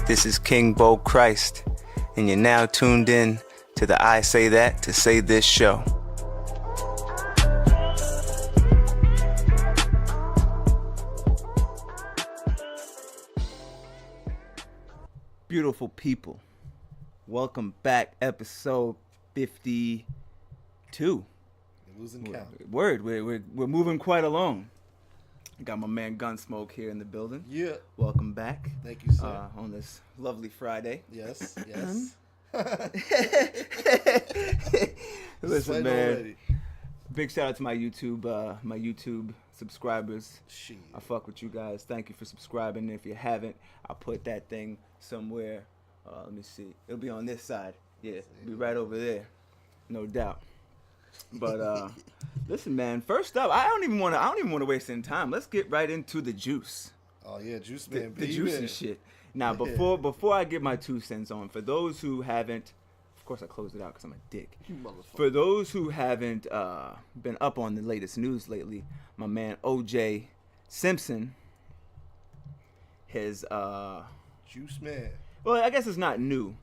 This is King Bo Christ, and you're now tuned in to the I Say That to Say This show. Beautiful people, welcome back, episode 52. You're losing count. Word, we're moving quite along. Got my man Gunsmoke here in the building. Yeah. Welcome back. Thank you, sir. On this lovely Friday. Yes. Listen, man. Already. Big shout out to my YouTube subscribers. Shit. I fuck with you guys. Thank you for subscribing. If you haven't, I'll put that thing somewhere. Let me see. It'll be on this side. Yeah, it'll be right over there. No doubt. But listen, man. First up, I don't even want to waste any time. Let's get right into the juice. Oh yeah, juice man. The juicy shit. Now, before I get my 2 cents on, for those who haven't, of course I closed it out because I'm a dick. You motherfucker. For those who haven't been up on the latest news lately, my man O.J. Simpson has juice man. Well, I guess it's not new,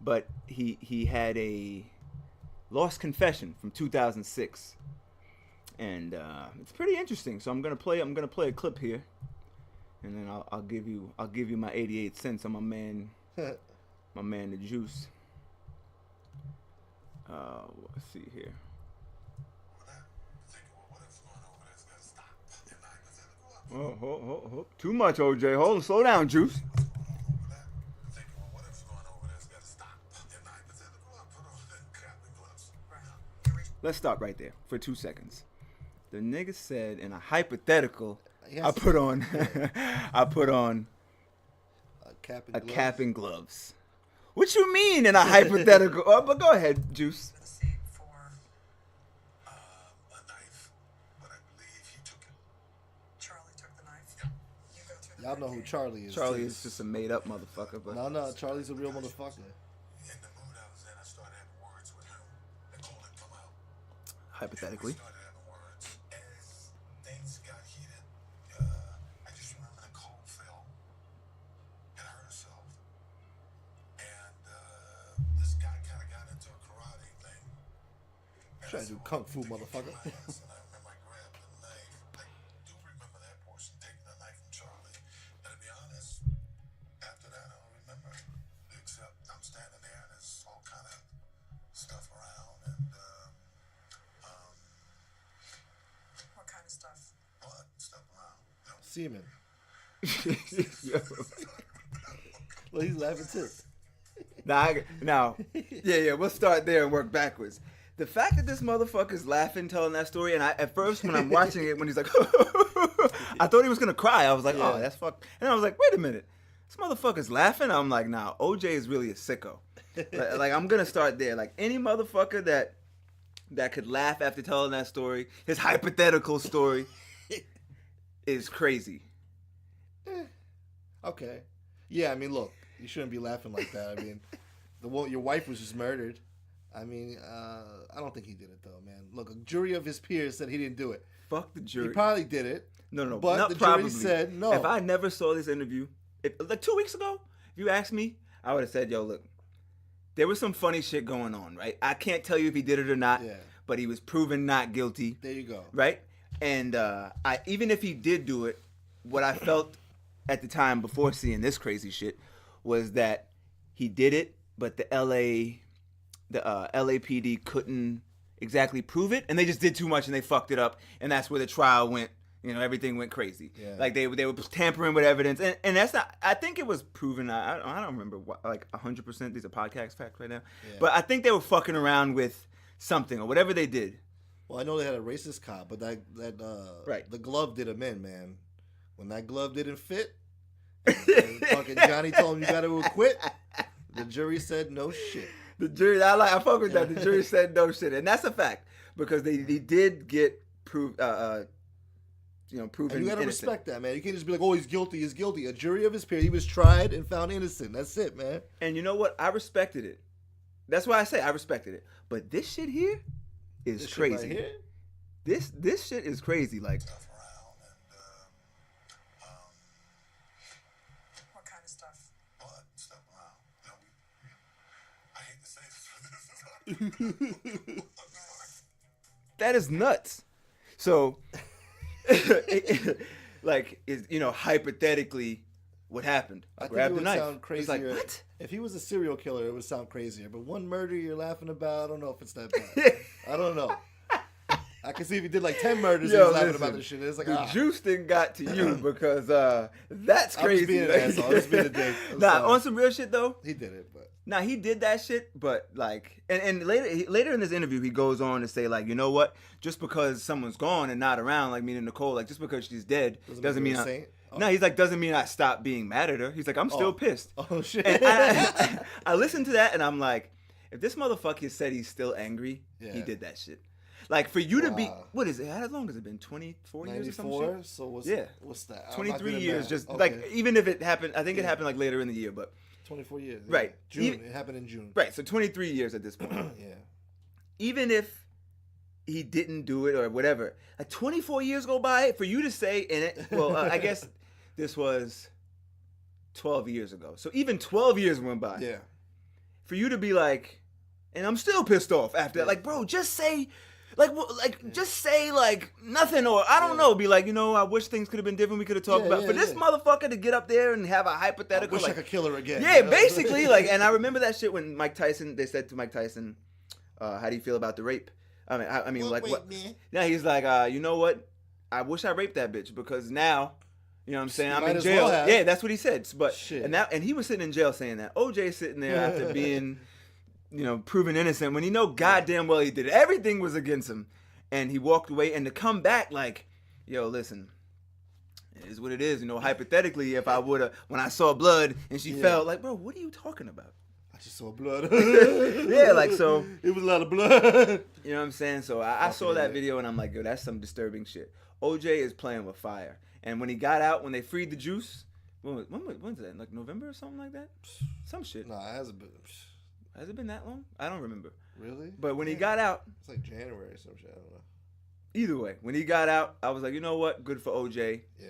but he had a lost confession from 2006, and it's pretty interesting. So I'm gonna play a clip here, and then I'll give you my 88 cents on my man the Juice. Let's see here. Oh, too much, OJ. Hold on, slow down, Juice. Let's stop right there for 2 seconds. The nigga said in a hypothetical, I put on a cap and gloves. What you mean in a hypothetical? But go ahead, Juice. Y'all know who Charlie is. Charlie is just a made up motherfucker. But no, Charlie's a real motherfucker. Hypothetically. Things got heated. I just remember the cold fell and hurt herself. And this guy kind of got into a karate thing. Trying to do kung fu, motherfucker. And I remember I grabbed the knife. I do remember that portion, taking the knife from Charlie. And to be honest, after that, I don't remember. Except I'm standing there and there's all kind of stuff around. And what kind of stuff? blood, stuff around. Semen. Well, he's laughing too. Now, we'll start there and work backwards. The fact that this motherfucker's laughing telling that story, and at first when I'm watching it, when he's like, I thought he was gonna cry. I was like, oh, that's fuck. And I was like, wait a minute, this motherfucker's laughing. I'm like, nah, OJ is really a sicko. like I'm gonna start there. Like any motherfucker that could laugh after telling that story, his hypothetical story, is crazy. Okay. Yeah, I mean, look, you shouldn't be laughing like that. I mean, your wife was just murdered. I mean, I don't think he did it, though, man. Look, a jury of his peers said he didn't do it. Fuck the jury. He probably did it. No. But not the probably. jury said no. If I never saw this interview, like 2 weeks ago, if you asked me, I would have said, yo, look, there was some funny shit going on, right? I can't tell you if he did it or not, but he was proven not guilty. There you go. Right? And even if he did do it, what I felt at the time before seeing this crazy shit was that he did it, but the LAPD couldn't exactly prove it, and they just did too much and they fucked it up, and that's where the trial went. You know, everything went crazy. Yeah. Like they were tampering with evidence, and that's not. I think it was proven. I don't remember what, like 100%. These are podcast facts right now, but I think they were fucking around with something or whatever they did. Well, I know they had a racist cop, but that right. The glove did him in, man. When that glove didn't fit, and fucking Johnny told him you got to acquit. The jury said no shit. The jury, I fuck with that. The jury said no shit, and that's a fact because they did get proven. Proven. And you gotta respect that, man. You can't just be like, "Oh, he's guilty. He's guilty." A jury of his peers. He was tried and found innocent. That's it, man. And you know what? I respected it. That's why I say I respected it. But this shit here is crazy. Right here? This shit is crazy. Like. What kind of stuff? Blood, stuff That is nuts. So, like, hypothetically, what happened? I think grabbed it the would knife. sound crazier. It's like, what? If he was a serial killer, it would sound crazier. But one murder you're laughing about, I don't know if it's that bad. I don't know. I can see if he did like 10 murders and he's laughing about this shit. It's like, the juice didn't got to you because that's crazy. I'm just being an asshole. I'm just being a dick. On some real shit though. He did it, but he did that shit, but like, and later in this interview, he goes on to say like, you know what? Just because someone's gone and not around, like meaning Nicole, like just because she's dead doesn't mean he's like, doesn't mean I stopped being mad at her. He's like, I'm still pissed. Oh shit. And I listened to that and I'm like, if this motherfucker said he's still angry, he did that shit. Like for you to be, what is it? How long has it been? 24 years or something? 94. So what's that? 23 years. Just okay. like even if it happened, I think it happened like later in the year, but 24 years. Right. June. It happened in June. Right. So 23 years at this point. Yeah. Even if he didn't do it or whatever, like 24 years go by for you to say in it. Well, I guess this was 12 years ago. So even 12 years went by. Yeah. For you to be like, and I'm still pissed off after that. Like, bro, just say. Just say, like, nothing, or I don't know, be like, I wish things could have been different, we could have talked about. For this motherfucker to get up there and have a hypothetical. I wish I could kill her again. Yeah, basically, like, and I remember that shit when Mike Tyson, they said to Mike Tyson, how do you feel about the rape? I mean, what? Yeah, he's like, you know what? I wish I raped that bitch because now, you know what I'm saying? I'm in jail. Yeah, that's what he said. But, shit. And he was sitting in jail saying that. OJ sitting there after being... proven innocent when he know goddamn well he did it. Everything was against him. And he walked away. And to come back like, yo, listen, it is what it is. Hypothetically, if I would have, when I saw blood and she fell, like, bro, what are you talking about? I just saw blood. Yeah, like, so. It was a lot of blood. You know what I'm saying? So I saw that video and I'm like, yo, that's some disturbing shit. OJ is playing with fire. And when he got out, when they freed the juice, when was that? Like November or something like that? Some shit. Nah, it hasn't been. Has it been that long? I don't remember. Really? But when he got out... It's like January or some shit. I don't know. Either way, when he got out, I was like, you know what? Good for OJ. Yeah.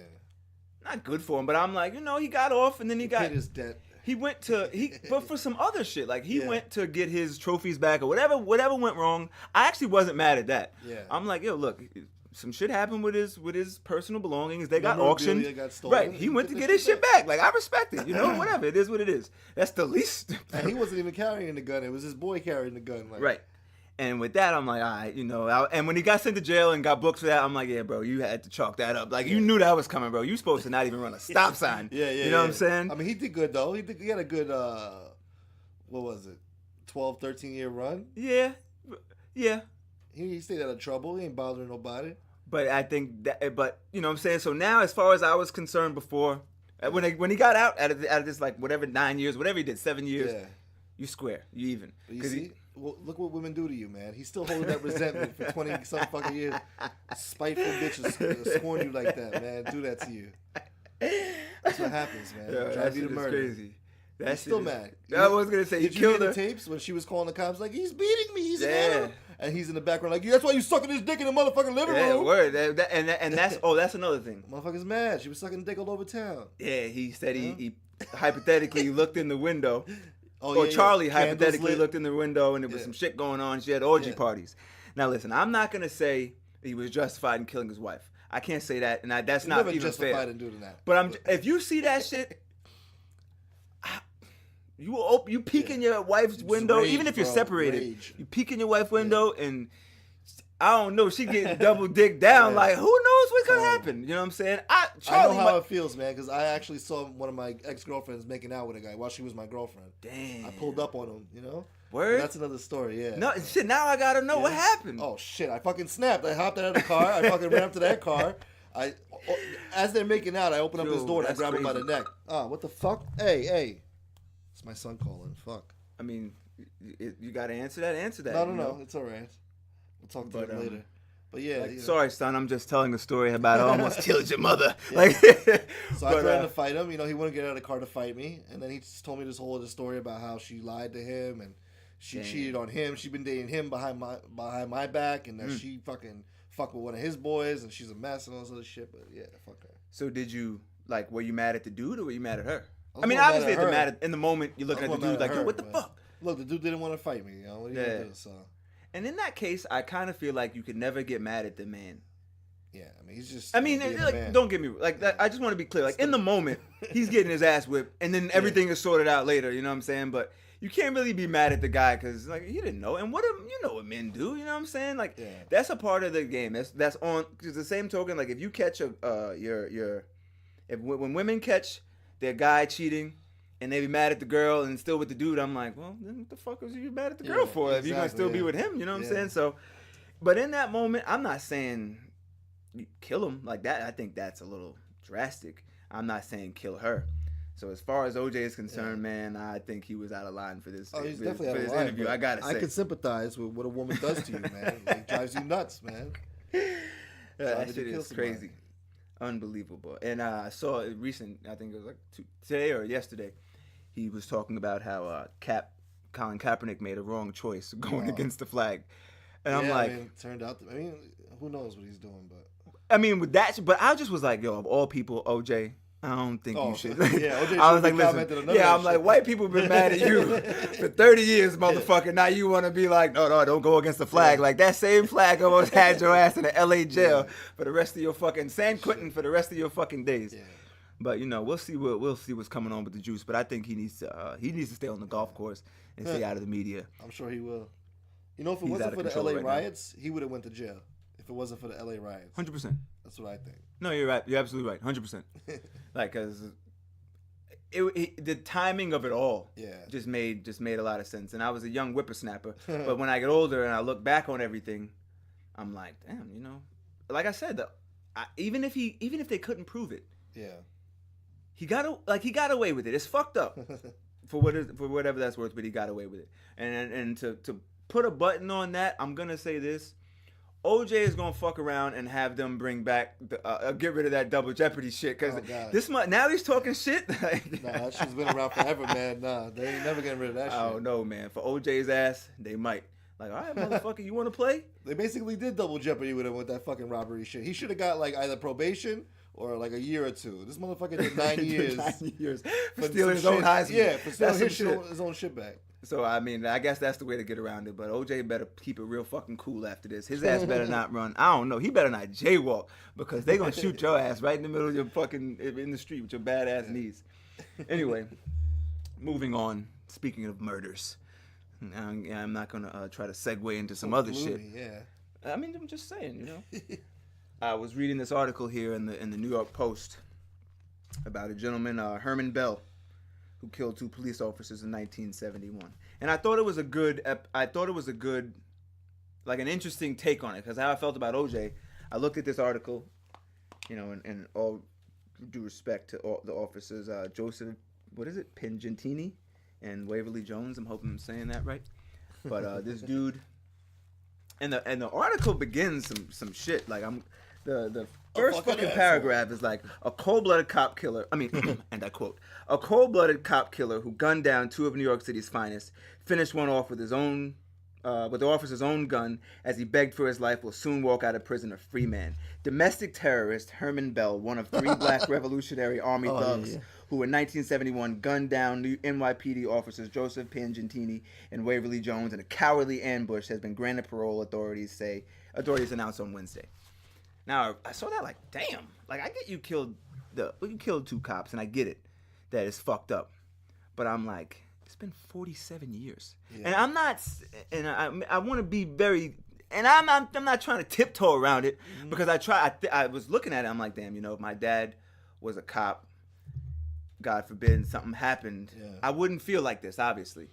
Not good for him, but I'm like, he got off and then he got... paid his debt. He went to... But for some other shit. Like, he went to get his trophies back or whatever went wrong. I actually wasn't mad at that. Yeah. I'm like, yo, look... Some shit happened with his personal belongings. They got auctioned. Got stolen. Right. He went to get his shit back. Like, I respect it. Whatever. It is what it is. That's the least. And he wasn't even carrying the gun. It was his boy carrying the gun. Like. Right. And with that, I'm like, all right, and when he got sent to jail and got booked for that, I'm like, yeah, bro, you had to chalk that up. Like, you knew that was coming, bro. You supposed to not even run a stop sign. Yeah. You know what I'm saying? I mean, he did good, though. He had a good, what was it, 12, 13-year run? Yeah. Yeah. He stayed out of trouble. He ain't bothering nobody. But I think that, but you know what I'm saying? So now, as far as I was concerned before, when he got out of this, like, whatever, 9 years, whatever he did, 7 years, you square, you even. You see? Well, look what women do to you, man. He's still holding that resentment for 20-some fucking years. Spiteful bitches scorn you like that, man. Do that to you. That's what happens, man. Yo, Drive you to murder. Crazy. He's still mad. I was gonna say, did you hear the tapes when she was calling the cops like, he's beating me, he's an animal, and he's in the background like, that's why you sucking his dick in the motherfucking living room. Yeah, word. And that's another thing. Motherfucker's mad. She was sucking dick all over town. Yeah, he said he hypothetically looked in the window. Charlie hypothetically looked in the window and there was some shit going on. She had orgy parties. Now listen, I'm not gonna say he was justified in killing his wife. I can't say that, and that's not even justified fair. in doing that. But if you see that shit. You peek in your wife's window, even if you're separated. You peek in your wife's window, and I don't know, she getting double dick down. Like, who knows what's gonna happen? You know what I'm saying? I know how it feels, man, because I actually saw one of my ex-girlfriends making out with a guy while she was my girlfriend. Damn. I pulled up on him, Word? But that's another story, yeah. No, shit, now I gotta know what happened. Oh, shit, I fucking snapped. I hopped out of the car. I fucking ran up to that car. As they're making out, I open up his door and I grab him by the neck. Oh, what the fuck? Hey. It's my son calling. Fuck. I mean, you got to answer that. No. It's all right. We'll talk to him later. But yeah. Sorry, son. I'm just telling a story about I almost killed your mother. So I threatened to fight him. He wouldn't get out of the car to fight me. And then he just told me this whole other story about how she lied to him and she cheated on him. She'd been dating him behind my back, and that she fucking fucked with one of his boys, and she's a mess and all this other shit. But yeah, fuck her. So did you, were you mad at the dude or were you mad at her? I mean, obviously, in the moment, you're looking at the dude like, yo, what the fuck? Look, the dude didn't want to fight me. You know what are you gonna do? So. And in that case, I kind of feel like you could never get mad at the man. Yeah, I mean, he's just. I mean, like, don't get me like. Yeah. I just want to be clear. Like, in the moment, he's getting his ass whipped, and then everything is sorted out later. You know what I'm saying? But you can't really be mad at the guy because like he didn't know. And you know what men do? You know what I'm saying? Like, that's a part of the game. That's on. Cause the same token, like if you catch when women catch their guy cheating. And they be mad at the girl and still with the dude. I'm like, well, then what the fuck was you mad at the girl for? If you're going to still be with him, you know what I'm saying? So, but in that moment, I'm not saying you kill him like that. I think that's a little drastic. I'm not saying kill her. So as far as OJ is concerned, man, I think he was out of line for this. Oh, he's definitely out of line. Interview. I gotta say, I can sympathize with what a woman does to you, man. It drives you nuts, man. That shit is crazy. Unbelievable. And I saw a recent, I think it was like today or yesterday, he was talking about how Colin Kaepernick made a wrong choice going against the flag. And I'm like... it turned out... who knows what he's doing, but... I mean, with that... But I just was like, yo, of all people, OJ... I don't think you should. OJ I was like, listen. Yeah, I'm like, white people been mad at you for 30 years, motherfucker. Now you want to be like, no, don't go against the flag. Like that same flag almost had your ass in the LA jail for the rest of your fucking San Quentin for the rest of your fucking days. Yeah. But we'll see what's coming on with the juice. But I think he needs to stay on the golf course and stay out of the media. I'm sure he will. You know, if it wasn't for the LA riots, he would have went to jail. If it wasn't for the LA riots, 100%. That's what I think. No, you're right. You're absolutely right. 100%. Like, cause the timing of it all, just made a lot of sense. And I was a young whippersnapper, but when I get older and I look back on everything, I'm like, damn, like I said, even if they couldn't prove it, he got away with it. It's fucked up for whatever that's worth, but he got away with it. And to put a button on that, I'm gonna say this. OJ is gonna fuck around and have them bring back, get rid of that double jeopardy shit. Cause now he's talking shit. Nah, that shit's been around forever, man. Nah, they ain't never getting rid of that shit. I don't know, man. For OJ's ass, they might. Like, all right, motherfucker, you want to play? They basically did double jeopardy with him with that fucking robbery shit. He should have got like either probation or like a year or two. This motherfucker did 9 years. 9 years for stealing his own Heisman. Yeah, for stealing his own shit back. So, I mean, I guess that's the way to get around it. But OJ better keep it real fucking cool after this. His ass better not run. I don't know. He better not jaywalk because they going to shoot your ass right in the middle of your fucking, in the street with your badass knees. Anyway, moving on. Speaking of murders, I'm not going to try to segue into some other shit. Yeah. I mean, I'm just saying, I was reading this article here in the New York Post about a gentleman, Herman Bell, who killed 2 police officers in 1971. And I thought it was like an interesting take on it, because how I felt about OJ, I looked at this article, and all due respect to all the officers, Joseph, Pingentini and Waverly Jones. I'm hoping I'm saying that right. But this dude, and the article begins some shit. Like the first fucking paragraph is like, a cold-blooded cop killer. I mean, and I quote, a cold-blooded cop killer who gunned down 2 of New York City's finest, finished one off with the officer's own gun as he begged for his life, will soon walk out of prison a free man. Domestic terrorist Herman Bell, one of 3 black Revolutionary Army thugs who in 1971 gunned down NYPD officers Joseph Pingentini and Waverly Jones in a cowardly ambush, has been granted parole, authorities announced on Wednesday. Now, I saw that like, damn. Like, I get you killed 2 cops, and I get it that it's fucked up. But I'm like, it's been 47 years. Yeah. And I'm not, and I want to be very, and I'm not trying to tiptoe around it, because I was looking at it, I'm like, damn, if my dad was a cop, God forbid something happened, I wouldn't feel like this, obviously.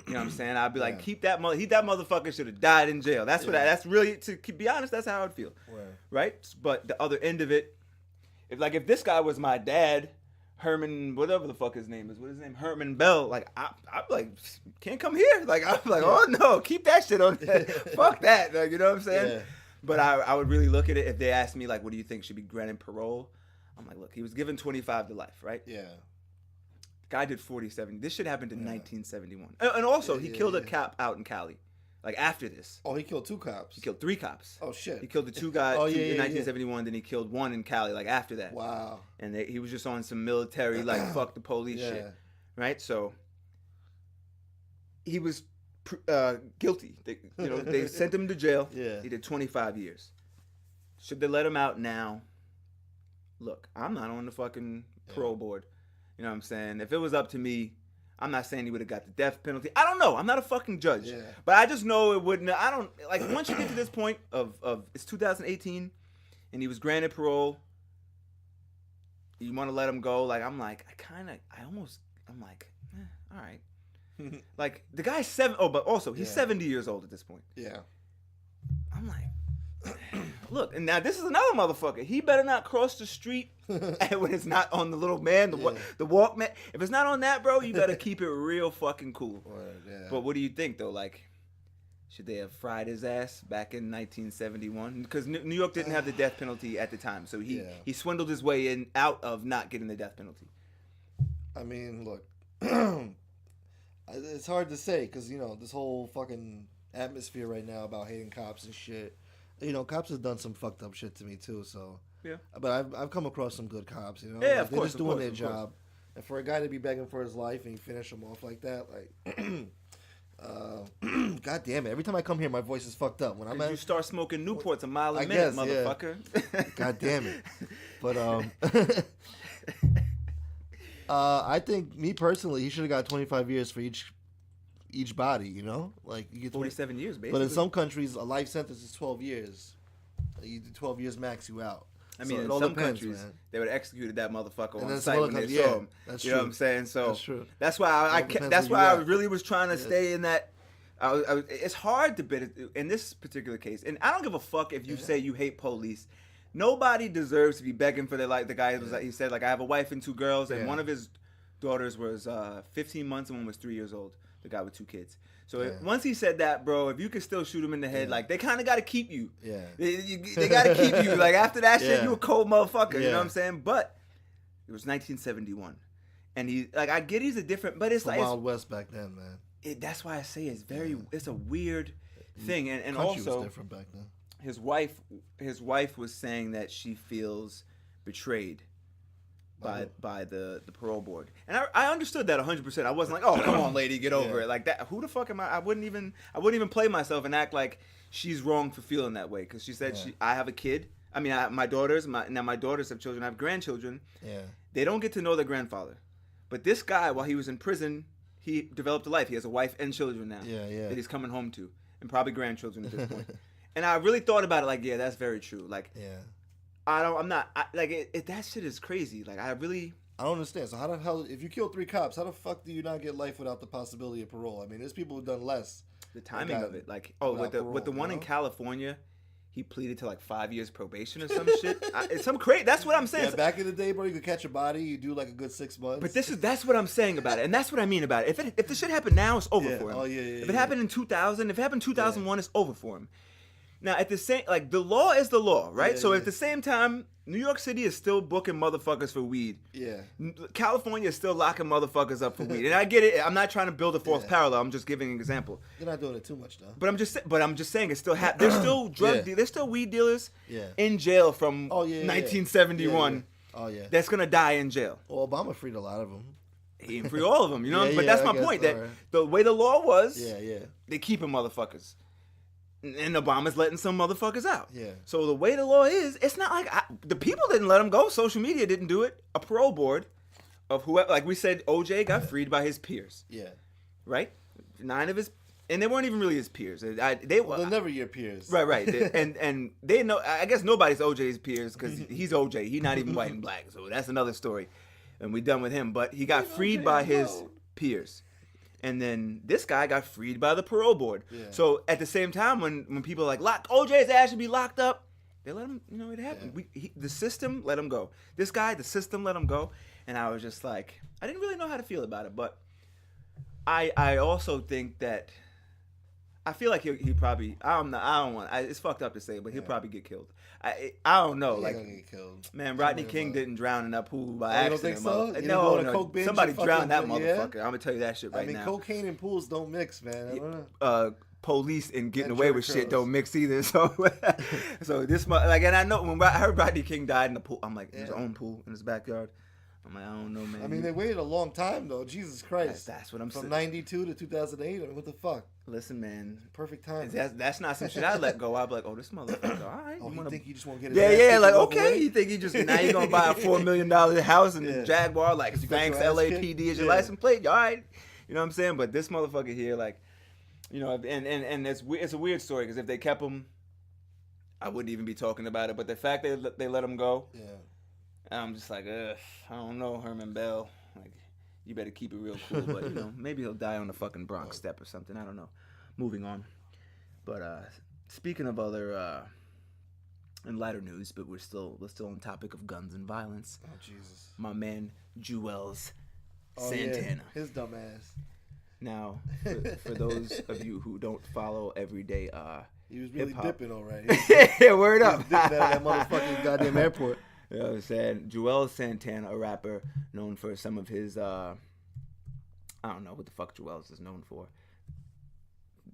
You know what I'm saying? I'd be like, that motherfucker should have died in jail. That's that's really, to be honest, that's how I'd feel. Right? But the other end of it, if this guy was my dad, Herman, whatever the fuck his name is, what is his name? Herman Bell, like, I'm like, can't come here. Like, I'm like, oh no, keep that shit on there. Fuck that. Like, you know what I'm saying? Yeah. But I would really look at it if they asked me, like, what do you think should be granted parole? I'm like, look, he was given 25 to life, right? Yeah. Guy did 47. This shit happened in 1971. And also, he killed a cop out in Cali. Like, after this. Oh, he killed 2 cops? He killed 3 cops. Oh, shit. He killed the 2 guys in 1971, then he killed 1 in Cali, like, after that. Wow. And he was just on some military, like, fuck the police shit. Right? So, he was guilty. They sent him to jail. Yeah. He did 25 years. Should they let him out now? Look, I'm not on the fucking parole board. You know what I'm saying? If it was up to me, I'm not saying he would have got the death penalty. I don't know. I'm not a fucking judge. Yeah. But I just know it wouldn't. I don't like once you get to this point of it's 2018 and he was granted parole. You want to let him go? Like I'm like all right. Like the guy's 7. Oh, but also he's 70 years old at this point. Yeah. I'm like. Look, and now this is another motherfucker. He better not cross the street when it's not on the little man, the Walkman. If it's not on that, bro, you better keep it real fucking cool. But what do you think, though? Like, should they have fried his ass back in 1971? Because New York didn't have the death penalty at the time, so he swindled his way out of not getting the death penalty. I mean, look, it's hard to say because this whole fucking atmosphere right now about hating cops and shit. Cops have done some fucked up shit to me too. So yeah, but I've come across some good cops. Yeah, of they're course, just doing their job. And for a guy to be begging for his life and you finish him off like that, like, god damn it! Every time I come here, my voice is fucked up. When you start smoking Newports a mile a minute, motherfucker. Yeah. God damn it! But I think me personally, he should have got 25 years for each body, like you get 47 years, basically. But in some countries, a life sentence is 12 years. You do 12 years max, you out. I mean, so in some countries, they would have executed that motherfucker on and site when they saw him. That's you true. know what I'm saying? So that's true. That's why I really was trying to stay in that. It's hard to bid in this particular case, and I don't give a fuck if you say you hate police. Nobody deserves to be begging for their life. The guy was like, he said, like, I have a wife and 2 girls, and one of his daughters was 15 months and one was 3 years old. The guy with 2 kids. So once he said that, bro, if you could still shoot him in the head, like, they kind of got to keep you. Yeah. They got to keep you. Like, after that shit, you a cold motherfucker. You know what I'm saying? But it was 1971. And I get he's a different, but it's like. Wild West back then, man. That's why I say it's a weird thing. And Country also, was different back then. His wife was saying that she feels betrayed by the parole board, and I understood that 100%. I wasn't like, oh, come on, lady, get over it like that. Who the fuck am I? I wouldn't even play myself and act like she's wrong for feeling that way because she said I have a kid. I mean, my daughters have children. I have grandchildren. Yeah, they don't get to know their grandfather, but this guy, while he was in prison, he developed a life. He has a wife and children now. That he's coming home to, and probably grandchildren at this point. And I really thought about it. Like, yeah, that's very true. Like, that shit is crazy. Like, I don't understand. So how the hell, if you kill 3 cops, how the fuck do you not get life without the possibility of parole? I mean, there's people who've done less. The timing of it, like, with the one in California, he pleaded to like 5 years probation or some shit. It's some crazy. That's what I'm saying. Yeah, back in the day, bro, you could catch a body, you do like a good 6 months. But that's what I'm saying about it, and that's what I mean about it. If the shit happened now, it's over for him. Oh yeah. If it happened in 2000, if it happened in 2001, it's over for him. Now, at the same, like, the law is the law, right? So at the same time, New York City is still booking motherfuckers for weed. Yeah. California is still locking motherfuckers up for weed. And I get it. I'm not trying to build a false parallel. I'm just giving an example. They're not doing it too much, though. But I'm just saying it's still there's still there's still weed dealers in jail from 1971. Oh, yeah. That's going to die in jail. Well, Obama freed a lot of them. He didn't free all of them, you know? But that's my point. That the way the law was, they keeping motherfuckers. And Obama's letting some motherfuckers out. Yeah. So the way the law is, it's not like the people didn't let him go. Social media didn't do it. A parole board of whoever, like we said, OJ got freed by his peers. Yeah. Right? 9 of his, and they weren't even really his peers. They're never your peers. Right. and they know. I guess nobody's OJ's peers because he's OJ. He's not even white and black. So that's another story, and we're done with him. But he got freed by his peers. And then this guy got freed by the parole board. Yeah. So at the same time, when people are like, OJ's ass should be locked up, they let him, it happened. Yeah. The system let him go. This guy, the system let him go. And I was just like, I didn't really know how to feel about it. But I also think that, I feel like he probably, it's fucked up to say, but he'll probably get killed. I don't know. He like, gonna get killed. Man, Rodney King didn't drown in that pool by accident. You don't think No. so? Somebody drowned that motherfucker. I'm gonna tell you that shit right now. Cocaine and pools don't mix, man. I don't know. Police and getting away with shit don't mix either. So this and I know when I heard Rodney King died in the pool, I'm like, in his own pool in his backyard. I'm like, I don't know, man. I mean, they waited a long time, though. Jesus Christ. That's what I'm saying. From 92 to 2008. I mean, what the fuck? Listen, man. Perfect time. That's not some shit I let go. I'd be like, oh, this motherfucker, all right. Oh, you think you just want to get his ass Yeah, kicked like, and walk okay. away? You think you just, now you're going to buy a $4 million house in Jaguar, like, thanks LAPD as your license plate. All right. You know what I'm saying? But this motherfucker here, like, you know, and it's a weird story, because if they kept him, I wouldn't even be talking about it. But the fact that they let him go, I'm just like, I don't know, Herman Bell. Like, you better keep it real cool. But, you know, maybe he'll die on the fucking Bronx step or something. I don't know. Moving on. But speaking of other and lighter news, but we're still on the topic of guns and violence. Oh, Jesus. My man, Juelz Santana. Yeah. His dumb ass. Now, for those of you who don't follow everyday he was really hip-hop. dipping, all right. Yeah, word up. Dipping out of that motherfucking goddamn airport. You know what I'm saying? Juelz Santana, a rapper known for some of his, I don't know what the fuck Juelz is known for.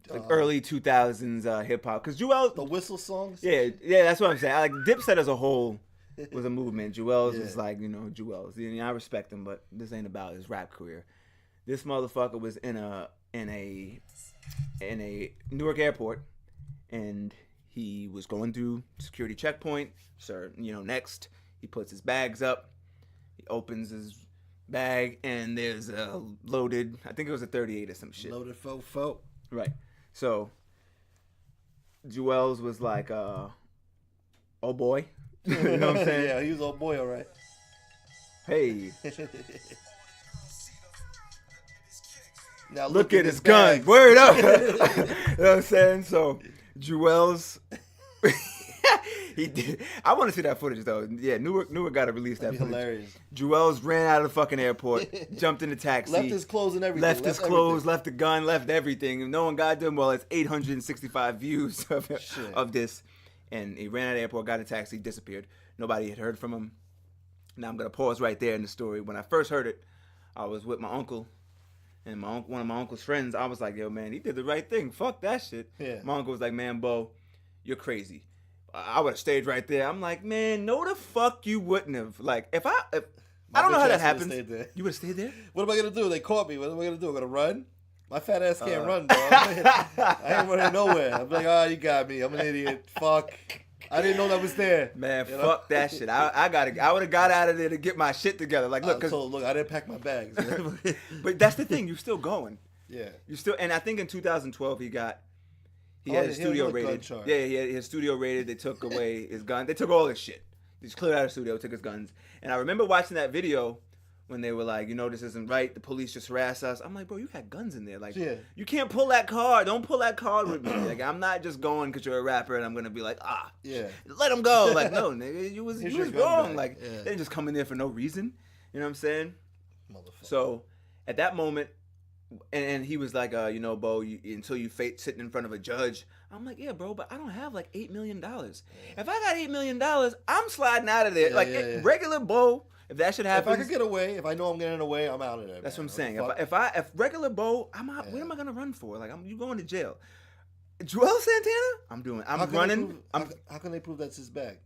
Like early 2000s hip-hop. Because Juelz... The whistle songs? Yeah, that's what I'm saying. Like, Dipset as a whole was a movement. Juelz was like, you know, Juelz. You know, I respect him, but this ain't about his rap career. This motherfucker was in a Newark airport, and he was going through security checkpoint. Sir, you know, next he puts his bags up. He opens his bag, and there's a loaded, I think it was a 38 or some shit. Loaded fo. Right. So Juelz was like, oh boy. You know what I'm saying? Yeah, he was old boy, all right. Hey. Now look at his gun. Word up. You know what I'm saying? So Juelz, he did. I want to see that footage though. Yeah, Newark got to release that footage. Hilarious. Juelz ran out of the fucking airport, jumped in the taxi, left his clothes and everything. Left his clothes, left the gun, left everything. And no one got them. Well, it's 865 views of this, and he ran out of the airport, got in a taxi, disappeared. Nobody had heard from him. Now I'm gonna pause right there in the story. When I first heard it, I was with my uncle. And one of my uncle's friends, I was like, yo, man, he did the right thing. Fuck that shit. Yeah. My uncle was like, man, Bo, you're crazy. I would have stayed right there. I'm like, man, no the fuck you wouldn't have. Like, if I don't know how that happens. You would have stayed there? What am I going to do? They caught me. What am I going to do? I'm going to run? My fat ass can't run, dog. I ain't running nowhere. I'm like, oh, you got me. I'm an idiot. Fuck. I didn't know that was there. Man, fuck that shit. I would have got out of there to get my shit together. Like, look, look, I didn't pack my bags. But that's the thing. You're still going. Yeah. You still, and I think in 2012 he had his studio raided. Yeah, he had his studio raided. They took away his gun. They took all his shit. They just cleared out the studio, took his guns. And I remember watching that video when they were like, you know, this isn't right. The police just harassed us. I'm like, bro, you had guns in there. Like, you can't pull that card. Don't pull that card with me. Like, I'm not just going because you're a rapper and I'm going to be like, let him go. Like, no, nigga, you was wrong. Like, they didn't just come in there for no reason. You know what I'm saying? Motherfucker. So, at that moment, and he was like, you know, Bo, until you sitting in front of a judge. I'm like, yeah, bro, but I don't have like $8 million. If I got $8 million, I'm sliding out of there. Regular Bo. If that should happen, if I could get away, if I know I'm getting away, I'm out of there. That's what I'm saying. If regular Bo, I'm out. What am I gonna run for? Like, you going to jail? Juelz Santana? I'm running. How can they prove that's his bag?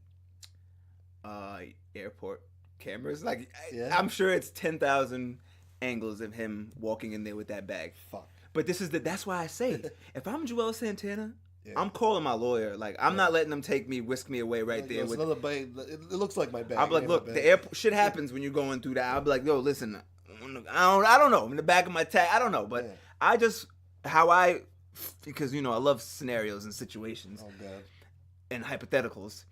Airport cameras. Like, I'm sure it's 10,000 angles of him walking in there with that bag. Fuck. But that's why I say, if I'm Juelz Santana. I'm calling my lawyer. Like, I'm not letting them whisk me away right there. With another bag. It looks like my bag. I'm like, look, the airport shit happens when you're going through that. I'll be like, yo, listen, I don't know. In the back of my tag, I don't know. But because, you know, I love scenarios and situations and hypotheticals.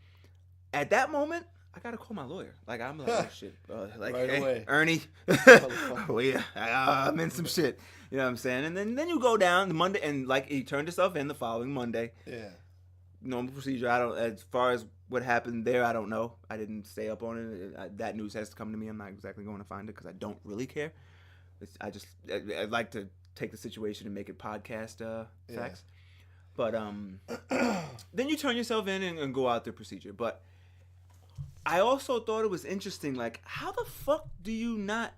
At that moment, I got to call my lawyer. Like, I'm like, oh, shit. Like, right hey, away. Ernie. Oh, yeah, I'm in some shit. You know what I'm saying? And then you go down the Monday, and like he turned himself in the following Monday. Yeah. Normal procedure. As far as what happened there, I don't know. I didn't stay up on it. That news has to come to me. I'm not exactly going to find it because I don't really care. I'd like to take the situation and make it podcast facts. But then you turn yourself in and go out the procedure. But I also thought it was interesting. Like, how the fuck do you not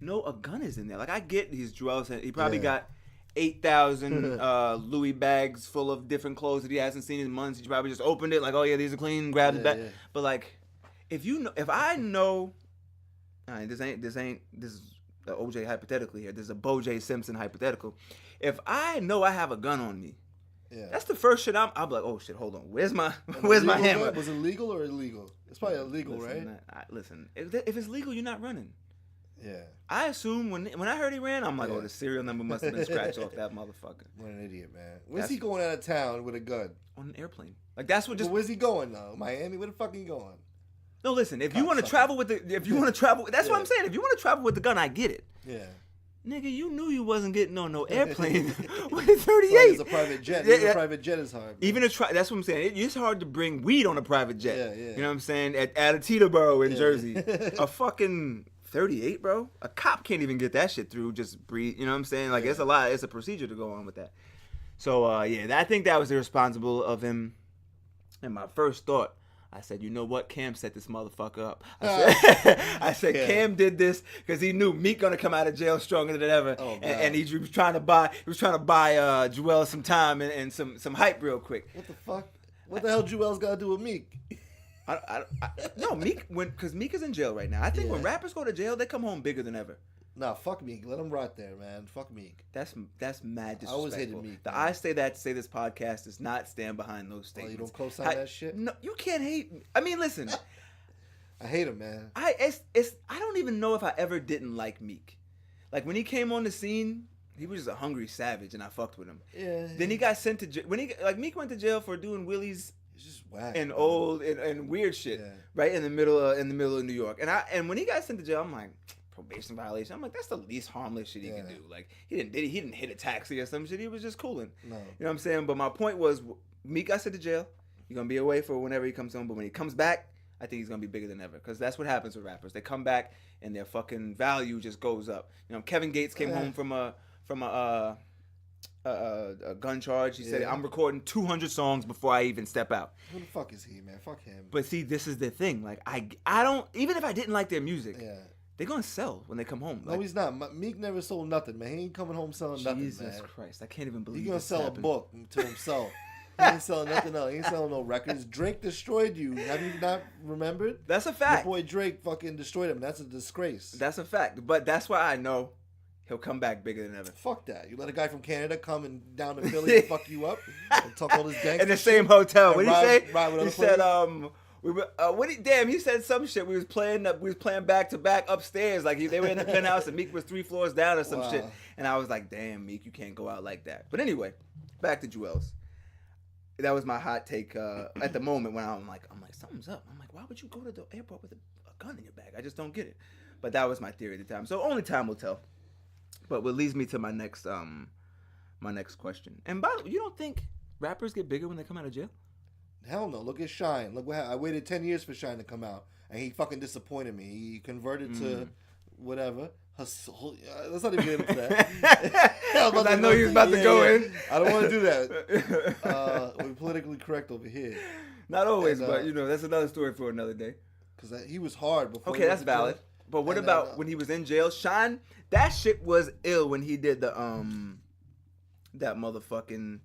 know a gun is in there? Like, I get he's Juelz. He probably got 8,000 Louis bags full of different clothes that he hasn't seen in months. He probably just opened it like, oh yeah, these are clean, grabbed it back. But like, if I know All right, this is the OJ hypothetical here. This is a BoJ Simpson hypothetical. If I know I have a gun on me, that's the first shit I'm like, oh shit, hold on, where's my hammer? Was it legal or illegal? It's probably illegal, right? Listen, if it's legal, you're not running. Yeah. I assume when I heard he ran, I'm like, oh, the serial number must have been scratched off that motherfucker. What an idiot, man. Where's he going out of town with a gun? On an airplane. Like that's what just. But where's he going though? Miami? Where the fuck he going? No, listen. If you want to travel with that's what I'm saying. If you want to travel with the gun, I get it. Yeah. Nigga, you knew you wasn't getting on no airplane with a 38. It's a private jet. Even a private jet is hard. Man. That's what I'm saying. It's hard to bring weed on a private jet. Yeah. You know what I'm saying? At a Teterboro in Jersey. A fucking 38, bro. A cop can't even get that shit through. Just breathe. You know what I'm saying? Like it's a lot. It's a procedure to go on with that. So I think that was irresponsible of him. And my first thought, I said, you know what? Cam set this motherfucker up. I said Cam did this because he knew Meek gonna come out of jail stronger than ever, and he was trying to buy Juelz some time and some hype real quick. What the fuck? What the hell Juelz got to do with Meek? No, Meek because Meek is in jail right now. I think when rappers go to jail, they come home bigger than ever. Nah, fuck Meek. Let him rot there, man. Fuck Meek. That's mad disrespectful. I always hated Meek. The I say this podcast does not stand behind those statements. You don't co-sign that shit? No, you can't hate me. I mean, listen. I hate him, man. I don't even know if I ever didn't like Meek. Like when he came on the scene, he was just a hungry savage, and I fucked with him. Yeah. Then he got sent to jail. Meek went to jail for doing wheelies. It's just whack. And old and weird shit, right in the middle of New York. And when he got sent to jail, I'm like, probation violation. I'm like, that's the least harmless shit he can do. Like he didn't hit a taxi or some shit. He was just cooling. No. You know what I'm saying? But my point was, Meek got sent to jail. He's gonna be away for whenever he comes home. But when he comes back, I think he's gonna be bigger than ever. Because that's what happens with rappers. They come back and their fucking value just goes up. You know, Kevin Gates came home from a gun charge. He said, I'm recording 200 songs before I even step out. Who the fuck is he, man? Fuck him. But see, this is the thing. Like I don't, even if I didn't like their music, they're gonna sell when they come home. No, he's not. Meek never sold nothing, man. He ain't coming home selling nothing, man. Jesus Christ, I can't even believe he's gonna sell happened. a book to himself. He ain't selling nothing else. He ain't selling no records. Drake destroyed you. Have you not remembered? That's a fact. Your boy Drake fucking destroyed him. That's a disgrace. That's a fact. But that's why I know he'll come back bigger than ever. Fuck that. You let a guy from Canada come and down to Philly and fuck you up and talk all this gangster in the same hotel. What did he say? He said, he said some shit. We was playing back to back upstairs. Like they were in the penthouse and Meek was 3 floors down or some shit. And I was like, damn, Meek, you can't go out like that. But anyway, back to Juelz. That was my hot take at the moment when I'm like, something's up. I'm like, why would you go to the airport with a gun in your bag? I just don't get it. But that was my theory at the time. So only time will tell. But what leads me to my next question. And by the way, you don't think rappers get bigger when they come out of jail? Hell no. Look at Shine. Look what I waited 10 years for Shine to come out, and he fucking disappointed me. He converted to whatever. Let's not even get into that. I know you was about to go in. I don't want to do that. We're politically correct over here. Not always, but that's another story for another day. Because he was hard before. Okay, that's valid. But what about when he was in jail? Shine, that shit was ill when he did the that motherfucking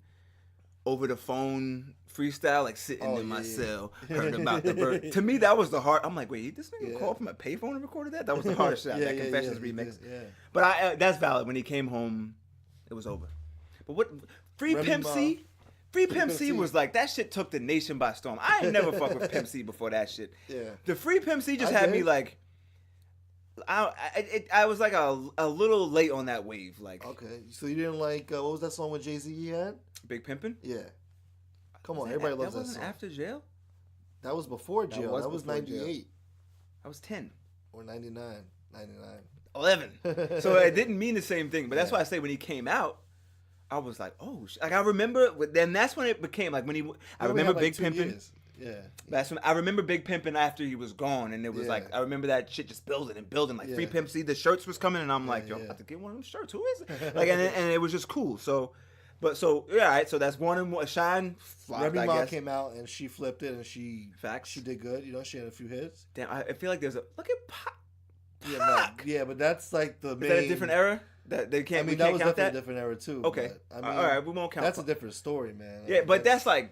over the phone freestyle, like sitting in my cell, heard about the bird. To me, that was the hard. I'm like, wait, this nigga called from a payphone and recorded that? That was the hardest shit. That Confessions remix. Yeah. But that's valid. When he came home, it was over. But what Free Pimp C? Free Pimp C was like, that shit took the nation by storm. I ain't never fucked with Pimp C before that shit. Yeah. The Free Pimp C just had me like, I was like a little late on that wave. Like, okay, so you didn't like what was that song with Jay-Z he had? Big Pimpin'? Yeah. Come on, everybody loves that song. That wasn't after jail? That was before jail. That was 98. I was 10. Or 99. 11. So it didn't mean the same thing. But that's why I say when he came out, I was like, oh, like I remember. Then that's when it became like when he. I remember Big Pimpin'. Yeah. That's when I remember Big Pimpin' after he was gone, and it was like I remember that shit just building and building. Like Free Pimp C, the shirts was coming, and I'm like, yo, I'm about to get one of them shirts. Who is it? Like, and it was just cool. So. But all right. So that's one and one. Shine flopped, Remy Ma came out and she flipped it and she did good. She had a few hits. Damn, I feel like there's a look at Pac. Yeah, but that's like the main. Is that a different era? That they can't. I mean, that was definitely a different era too. Okay, but, I mean, all right, we won't count. That's a different story, man. Yeah, but that's like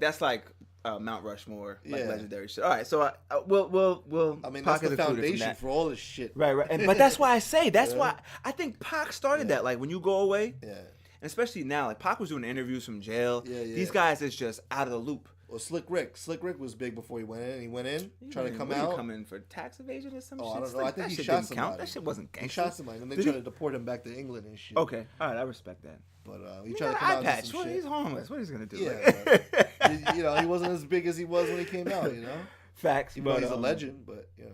Mount Rushmore, like legendary shit. All right, so we'll. I mean, Pac that's is the included from foundation that. for all this shit. Right. But that's why I say why I think Pac started that. Like when you go away, Yeah. and especially now, like Pac was doing interviews from jail. Yeah. These guys is just out of the loop. Well, Slick Rick was big before he went in. He went in trying to come What, out. he come in for tax evasion or some shit? I don't know. I think that he shit shot didn't count. somebody. That shit wasn't He gangster. shot somebody, and they Did tried he? to deport him back to England and shit. Okay, all right, I respect that. But he He tried to got come an out eye and do patch. some What, shit. he's homeless. What he's gonna do? Yeah, but, you know, he wasn't as big as he was when he came out. You know, Facts. even though But he's a legend. But you know,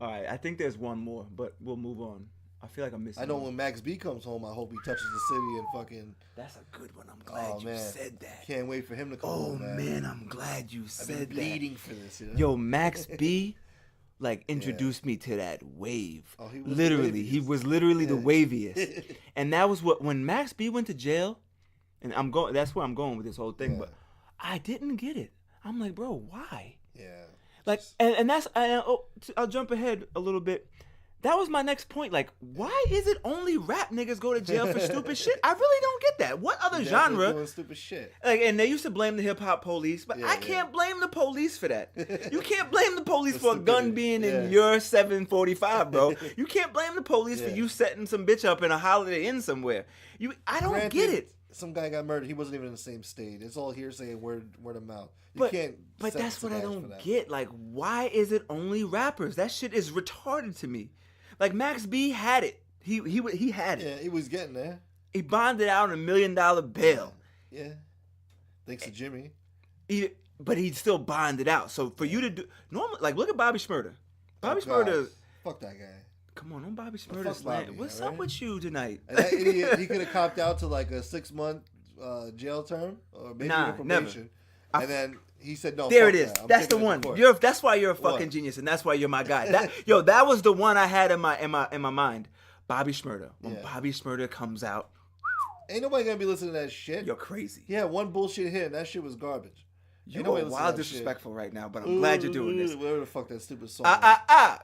all right, I think there's one more, but we'll move on. I feel like I'm missing. I know one. when Max B comes home, I hope he touches the city and fucking. That's a good one. I'm glad you said that. Can't wait for him to come Oh home, man, I'm glad you I've said been that. bleeding for this. You know? Yo, Max B, like introduced me to that wave. Oh, he was literally, the he waviest. was literally the waviest, and that was what when Max B went to jail, and I'm going. That's where I'm going with this whole thing. Yeah. But I didn't get it. I'm like, bro, why? Yeah. Like, and that's I'll jump ahead a little bit. That was my next point. Like, why is it only rap niggas go to jail for stupid shit? I really don't get that. What other genre? Doing stupid shit. Like, and they used to blame the hip hop police, but I can't blame the police for that. You can't blame the police for a gun being in your 745, bro. You can't blame the police for you setting some bitch up in a Holiday Inn somewhere. I don't get it. Some guy got murdered. He wasn't even in the same state. It's all hearsay and word of mouth. You But, can't. but sentence that's what a I guy for don't that. get. Like, why is it only rappers? That shit is retarded to me. Like, Max B had it. He had it. Yeah, he was getting there. He bonded out on $1 million bail. Yeah. Thanks to Jimmy. But he still bonded out. So for you to do normally, like, look at Bobby Shmurda. Bobby Shmurda. Fuck that guy. Come on, don't Bobby Fuck Shmurda slam. Bobby, What's all up right? with you tonight? And that idiot, he could have copped out to like a 6-month jail term or maybe Nah, even never. probation. And then he said no. There fuck it is. that. I'm That's the taking it to one. court. That's why you're a fucking What? genius, and that's why you're my guy. That was the one I had in my mind. Bobby Shmurda. When Bobby Shmurda comes out, Ain't nobody gonna be listening to that shit. you're crazy. Yeah, one bullshit hit and that shit was garbage. You Ain't are nobody listening to wild that shit. disrespectful right now, but I'm glad you're doing this. Whatever the fuck that stupid song. Fuck that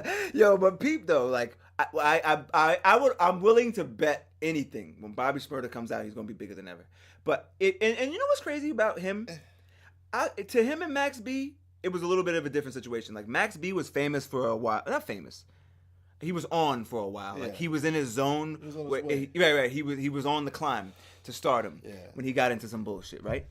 guy. Yo, but peep though, like I'm willing to bet anything when Bobby Shmurda comes out, he's gonna be bigger than ever. But and you know what's crazy about him? To him and Max B, it was a little bit of a different situation. Like Max B was famous for a while, not famous. He was on for a while. Like he was in his zone. He was on his where, way. right. He was on the climb to stardom. Yeah. When he got into some bullshit, right?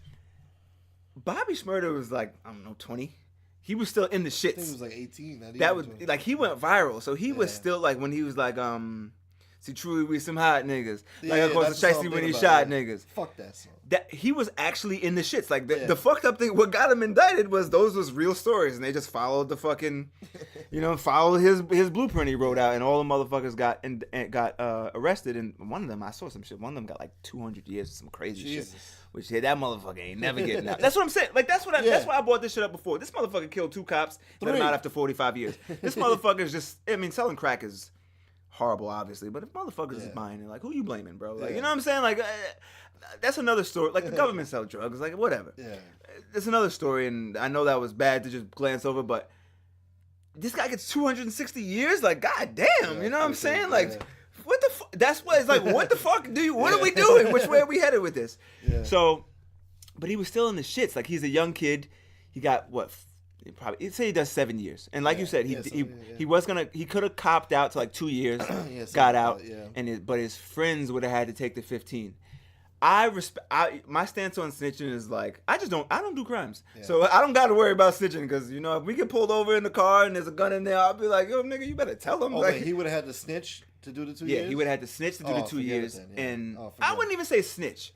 Bobby Shmurda was like, I don't know, 20. He was still in the shits. I think he was like 18. not That even was 20. like he went viral, so he was still like when he was like, see, truly we some hot niggas. Like of course, that's the song Shiesty I'm when he thinking shot about, yeah. niggas. Fuck that song. That he was actually in the shits. Like the fucked up thing, what got him indicted was those was real stories, and they just followed the fucking, followed his blueprint he wrote out, and all the motherfuckers got arrested. And one of them, I saw some shit. One of them got like 200 years or some crazy shit. Which that motherfucker ain't never getting out. That's what I'm saying. Like that's why I brought this shit up before. This motherfucker killed 2 cops, let him out after 45 years. This motherfucker's just. I mean, selling crack is horrible, obviously, but if motherfuckers is buying it, like who you blaming, bro? Like you know what I'm saying? Like that's another story. Like the government sell drugs, like whatever. Yeah. It's another story, and I know that was bad to just glance over, but this guy gets 260 years. Like goddamn, you know what I'm saying? Like. What the fuck? That's what it's like. What the fuck do you? What are we doing? Which way are we headed with this? Yeah. So, but he was still in the shits. Like he's a young kid. He got what? Probably. Say he does 7 years. And like you said, he was gonna. He could have copped out to like 2 years. Got out. But his friends would have had to take the 15. My stance on snitching is like I don't do crimes, so I don't got to worry about snitching because if we get pulled over in the car and there's a gun in there, I'll be like, yo nigga, you better tell him. Oh, like, wait, he would have had to snitch to do the 2 years. Yeah, he would have had to snitch to do the 2 years, then, yeah. and forget I wouldn't even say snitch.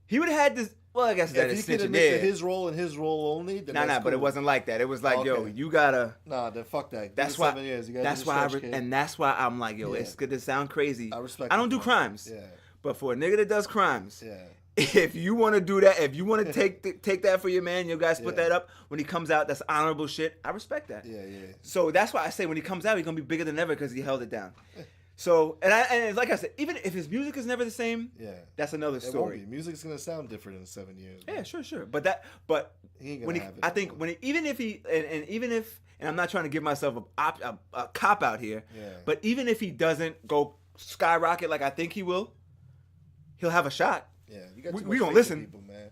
He would have had to. Well, I guess that if is he could snitching admit there. to his role and his role only, then Nah, but it wasn't like that. It was like, yo, you gotta. Nah, then fuck that. That's why. 7 years. You gotta That's do the why. stretch, kid. And that's why I'm like, yo, it's gonna sound crazy. I respect. I don't do that. crimes. Yeah. But for a nigga that does crimes, Yeah. if you want to do that, if you want to take that for your man, you guys split that up. When he comes out, that's honorable shit. I respect that. Yeah. So that's why I say when he comes out, he's gonna be bigger than ever because he held it down. So and like I said, even if his music is never the same, that's another story. It won't be. Music's gonna sound different in 7 years. Yeah, sure. But he ain't gonna when he, have it. I think when even if I'm not trying to give myself a cop out here, but even if he doesn't go skyrocket like I think he will, he'll have a shot. Yeah, you got we too much gonna faith listen. in people, man.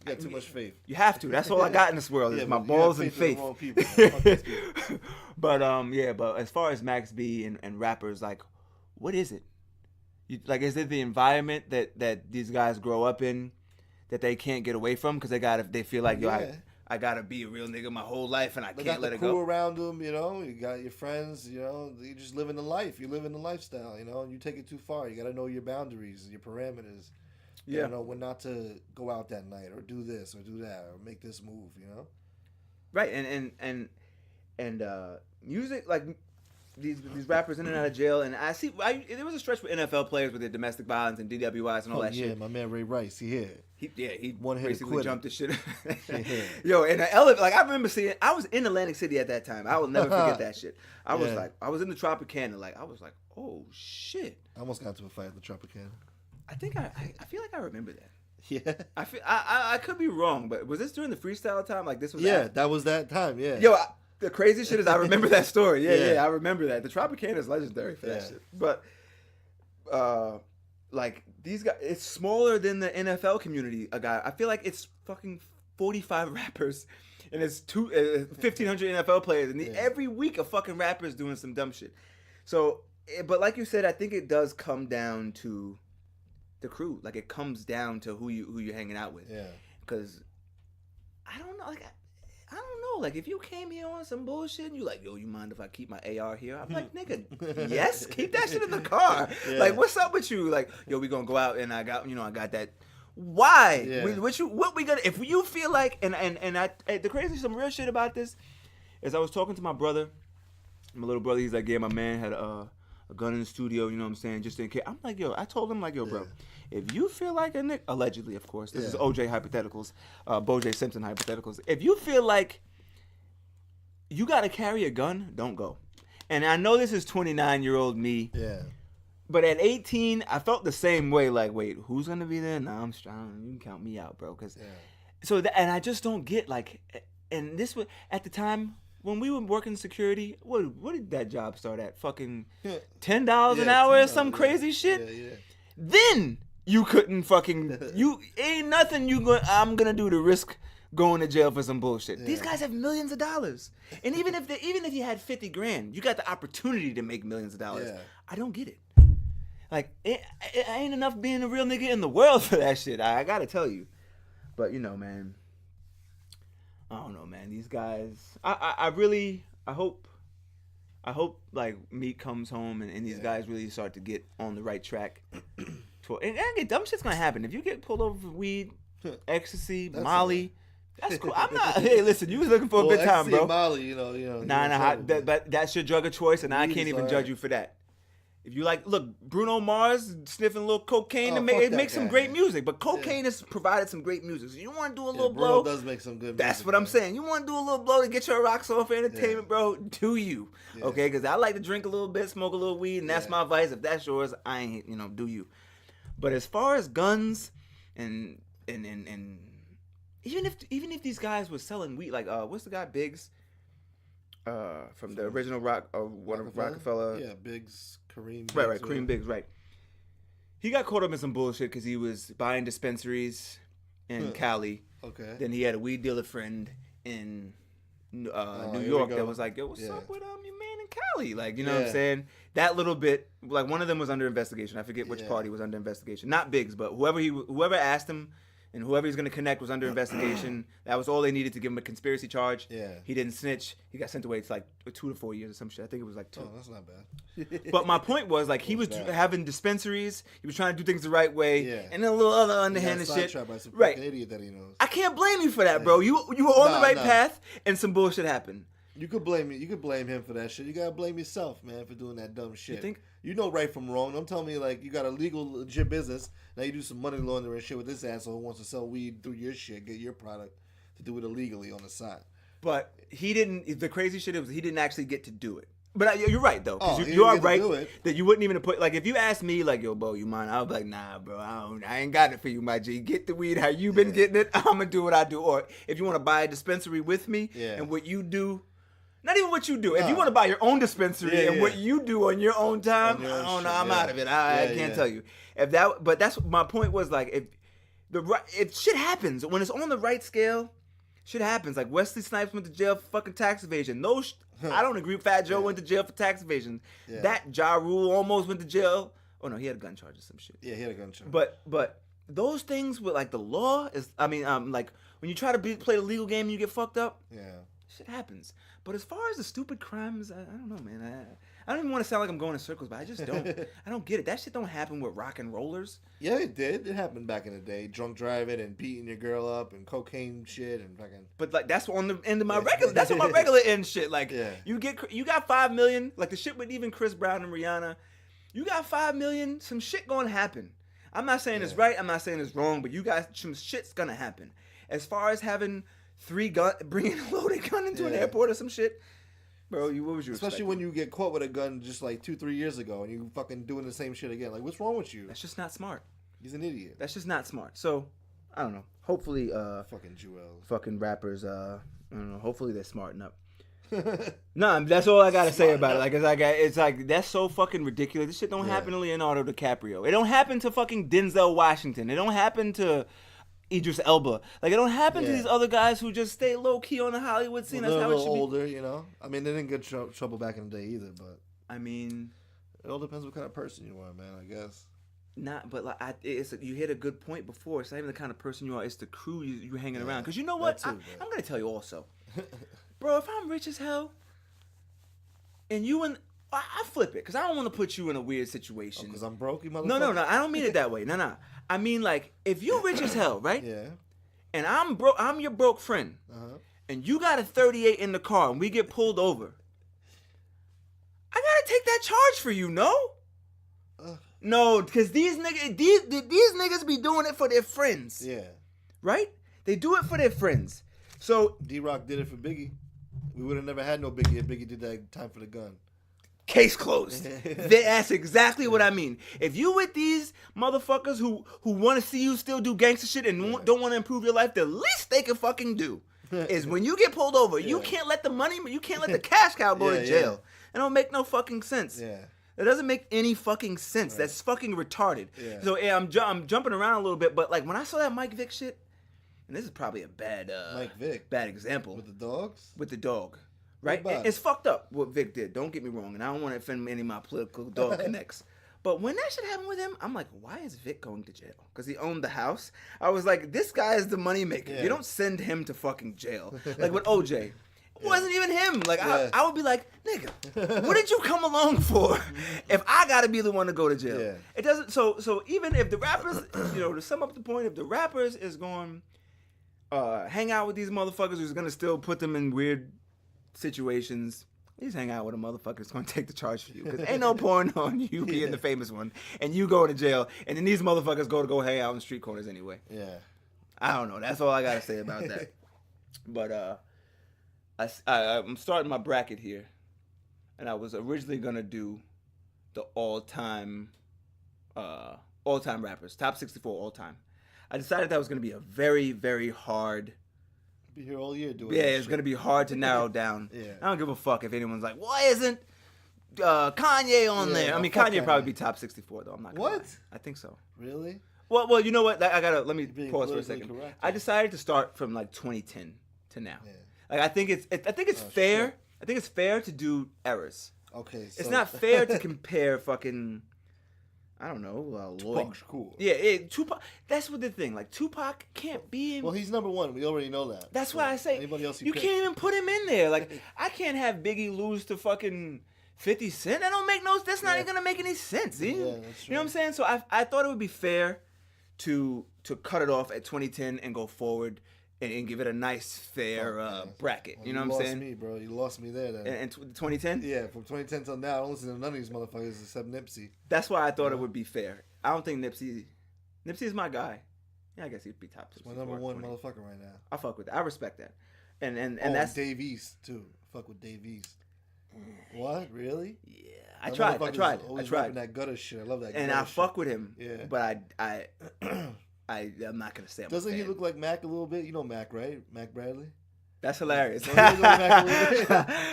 You got too much faith. You have to. That's all I got in this world is my balls and faith. Wrong people, fuck those people. But as far as Max B and rappers, like, what is it? Is it the environment that these guys grow up in that they can't get away from because they feel like I gotta be a real nigga my whole life and I can't let it go. Crew around them, you know. You got your friends, you know. You just living the life. You live in the lifestyle, you know. You take it too far. You gotta know your boundaries, your parameters. You know when not to go out that night or do this or do that or make this move, you know. Right, and music, like these rappers in and out of jail, and there was a stretch with NFL players with their domestic violence and DWIs and all that shit. Yeah, my man Ray Rice, he basically jumped the shit. Yo, and I remember seeing, I was in Atlantic City at that time. I will never forget that shit. I was in the Tropicana, I was like, oh shit. I almost got into a fight at the Tropicana. I think I feel like I remember that. Yeah. I could be wrong, but was this during the freestyle time? Like this was that was that time, yeah. Yo, the crazy shit is I remember that story. Yeah, I remember that. The Tropicana is legendary for that shit. But these guys, it's smaller than the NFL community. I feel like it's fucking 45 rappers and it's 1,500 NFL players, and every week a fucking rapper is doing some dumb shit. So, but like you said, I think it does come down to the crew. Like it comes down to who you're hanging out with. Yeah. Because I don't know, I don't know. Like if you came here on some bullshit and you like, yo, you mind if I keep my AR here? I'm like, nigga, yes, keep that shit in the car. Yeah. Like, what's up with you? Like, yo, we gonna go out and I got that. Why? Yeah. What we gonna? If you feel like, the some real shit about this is I was talking to my brother, my little brother. He's like, yeah, my man had a gun in the studio. You know what I'm saying? Just in case. I'm like, yo, I told him like, yo, bro. If you feel like a nigga, allegedly, of course, this is OJ hypotheticals, BoJ Simpson hypotheticals. If you feel like you got to carry a gun, don't go. And I know this is 29-year-old me. Yeah. But at 18, I felt the same way. Like, wait, who's gonna be there? Nah, I'm strong. You can count me out, bro. And I just don't get and this was at the time when we were working security. What did that job start at? Fucking $10 an hour or some crazy shit. Yeah. Then. You couldn't you ain't nothing I'm gonna do to risk going to jail for some bullshit. Yeah. These guys have millions of dollars. And even if you had 50 grand, you got the opportunity to make millions of dollars. Yeah. I don't get it. Like it ain't enough being a real nigga in the world for that shit. I gotta tell you. But man, I don't know, man. These guys, I hope like Meek comes home and these guys really start to get on the right track. And dumb shit's gonna happen. If you get pulled over for weed, ecstasy, Molly, that's cool. I'm not. Hey, listen, you was looking for a good time, bro. Molly, you know. Nah. But that's your drug of choice, and I can't even judge you for that. If you look, Bruno Mars sniffing a little cocaine to make some great music, but cocaine has provided some great music. So you want to do a little blow? Bruno does make some good music. That's what I'm saying. You want to do a little blow to get your rocks off entertainment, bro? Do you? Yeah. Okay? Because I like to drink a little bit, smoke a little weed, and that's my vice. If that's yours, I ain't, do you? But as far as guns and even if these guys were selling weed, like what's the guy Biggs from the original Rockefeller? Yeah, Biggs, Kareem Biggs. Right, Kareem Biggs, right. He got caught up in some bullshit because he was buying dispensaries in Cali. Okay. Then he had a weed dealer friend in New York that was like, yo, what's up with your man in Cali? Like, you know what I'm saying? That little bit, like one of them was under investigation. I forget which party was under investigation. Not Biggs, but whoever asked him and whoever he's going to connect was under investigation. That was all they needed to give him a conspiracy charge. Yeah. He didn't snitch. He got sent away to like 2 to 4 years or some shit. I think it was like 2. Oh, that's not bad. But my point was like he was having dispensaries. He was trying to do things the right way. Yeah. And then a little other underhanded shit. By some fucking idiot that he knows. I can't blame you for that, bro. You were on the right path and some bullshit happened. You could blame me. You could blame him for that shit. You gotta blame yourself, man, for doing that dumb shit. You think? You know right from wrong. Don't tell me like you got a legit business. Now you do some money laundering shit with this asshole who wants to sell weed through your shit, get your product to do it illegally on the side. But he didn't. The crazy shit is he didn't actually get to do it. But you're right though, because you are right that you wouldn't even put like if you asked me like, yo, Bo, you mind? I would be like, nah, bro, I ain't got it for you, my G. Get the weed how you been getting it. I'm gonna do what I do. Or if you want to buy a dispensary with me and what you do. Not even what you do. If you want to buy your own dispensary and what you do on your own time, I don't know. I'm out of it. I can't tell you. But that's my point was like, if if shit happens when it's on the right scale, shit happens. Like Wesley Snipes went to jail for fucking tax evasion. I don't agree. Fat Joe went to jail for tax evasion. Yeah. That Ja Rule almost went to jail. Oh no, he had a gun charge or some shit. Yeah, he had a gun charge. But those things with like the law is, like when you try to play the legal game and you get fucked up. Yeah. Shit happens. But as far as the stupid crimes, I don't know, man. I don't even want to sound like I'm going in circles, but I just don't. I don't get it. That shit don't happen with rock and rollers. Yeah, it did. It happened back in the day. Drunk driving and beating your girl up and cocaine shit and fucking. But like that's on the end of my regular. That's on my regular end shit. Like you got $5 million. Like the shit with even Chris Brown and Rihanna. You got $5 million. Some shit gonna happen. I'm not saying it's right. I'm not saying it's wrong. But you got some shit's gonna happen. As far as having bringing a loaded gun into an airport or some shit. Bro, what was you Especially expecting? when you get caught with a gun just like 2-3 years ago and you fucking doing the same shit again. Like, what's wrong with you? That's just not smart. He's an idiot. That's just not smart. So, I don't know. Hopefully, fucking Juelz. fucking rappers, I don't know. Hopefully they smarten up. Nah, that's all I gotta say about it. Like, it's like that's so fucking ridiculous. This shit don't happen to Leonardo DiCaprio. It don't happen to fucking Denzel Washington. It don't happen to Idris Elba. Like, it don't happen to these other guys who just stay low key on the Hollywood scene. Well, that's how it should older, you know. I mean, they didn't get trouble back in the day either, but I mean, it all depends what kind of person you are, man. I guess. But like, you hit a good point before. It's not even the kind of person you are. It's the crew you hanging around. Because you know what? I'm gonna tell you also, bro. If I'm rich as hell, and I flip it because I don't want to put you in a weird situation. Because I'm broke, you motherfucker. No. I don't mean it that way. No. I mean, like, if you're rich as hell, right? Yeah. And I'm broke. I'm your broke friend. And you got a 38 in the car, and we get pulled over. I gotta take that charge for you, no? No, because these niggas be doing it for their friends. Yeah. Right? They do it for their friends. So D-Rock did it for Biggie. We would have never had no Biggie if Biggie did that time for the gun. Case closed. That's exactly what I mean. If you with these motherfuckers who want to see you still do gangster shit and don't want to improve your life, the least they can fucking do is when you get pulled over, you can't let the cash cow go to jail. It don't make no fucking sense. Yeah. It doesn't make any fucking sense. That's fucking retarded. Yeah. So I'm jumping around a little bit, but like when I saw that Mike Vick shit, and this is probably a bad Mike Vick bad example with the dogs. With the dog. Right? It's fucked up what Vic did. Don't get me wrong. And I don't want to offend any of my political dog connects. But when that shit happened with him, I'm like, why is Vic going to jail? Because he owned the house. I was like, this guy is the moneymaker. Yeah. You don't send him to fucking jail. Like with OJ. It wasn't even him. Like, I would be like, nigga, what did you come along for if I got to be the one to go to jail? Yeah. It doesn't. So even if the rappers, to sum up the point, if the rappers is going hang out with these motherfuckers who's going to still put them in weird situations, please hang out with a motherfucker that's gonna take the charge for you. Because ain't no point on you being the famous one and you going to jail, and then these motherfuckers go hang out in the street corners anyway. Yeah, I don't know. That's all I gotta say about that. But I'm starting my bracket here, and I was originally gonna do the all-time rappers, top 64 all time. I decided that was gonna be a very, very hard. Be here all year doing. Yeah, it's gonna be hard to narrow down. I don't give a fuck if anyone's like, why isn't Kanye on there? I mean, Kanye probably be top 64 though. I'm not. Gonna lie. I think so. Really? Well, you know what? Let me pause for a second. Correct. I decided to start from like 2010 to now. Yeah. Like I think it's fair. Shit. I think it's fair to do errors. Okay. So. It's not fair to compare fucking. I don't know, Lloyd. Cool. Yeah, Tupac. That's what the thing. Like Tupac can't be. Well, he's number one. We already know that. That's why I say anybody else you can't even put him in there. Like I can't have Biggie lose to fucking 50 Cent. That don't make no. That's not even gonna make any sense. Yeah, that's true. You know what I'm saying? So I thought it would be fair to cut it off at 2010 and go forward and give it a nice fair bracket. Well, you know what I'm saying? You lost me, bro. You lost me there. Then. And 2010? Yeah, from 2010 till now, I don't listen to none of these motherfuckers except Nipsey. That's why I thought it would be fair. I don't think Nipsey is my guy. Yeah, I guess he'd be top 64. My number one motherfucker right now. I fuck with that. I respect that. And that's Dave East too. Fuck with Dave East. What? Really? Yeah. I tried. Always rapping that gutter shit. I love that. And I fuck with him. Yeah. But I'm not gonna say. Doesn't he look like Mac a little bit? You know Mac, right? Mac Bradley. That's hilarious. Yo, man,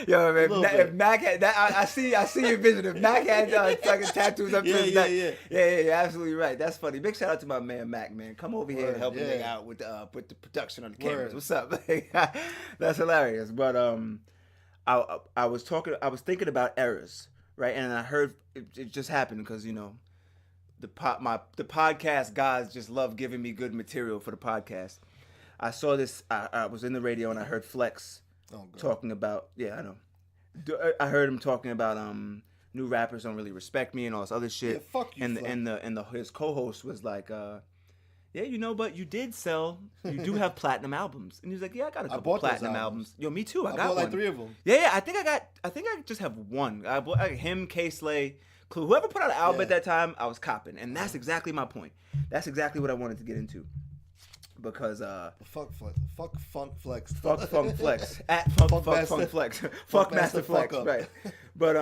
if Mac had that, I see your vision. If Mac had fucking tattoos up to his neck, yeah, you're absolutely right. That's funny. Big shout out to my man Mac, man. Come over here and help me nigga out with the production on the cameras. What's up? That's hilarious. But I was thinking about errors, right? And I heard it just happened because the podcast guys just love giving me good material for the podcast. I saw this. I was in the radio and I heard Flex talking about. Yeah, I know. I heard him talking about new rappers don't really respect me and all this other shit. Yeah, fuck you. And his co-host was like, yeah, but you do have platinum albums. And he was like, yeah, I got a couple platinum albums. Yo, me too. I got bought like one. 3 of them. Yeah, I think I just have one. I bought him, K-Slay, Clue. Whoever put out an album at that time, I was copping. And that's exactly my point. That's exactly what I wanted to get into. Because fuck Funk Flex. Fuck Funk Flex. At Funk Flex. Fuck Master Flex. Right. But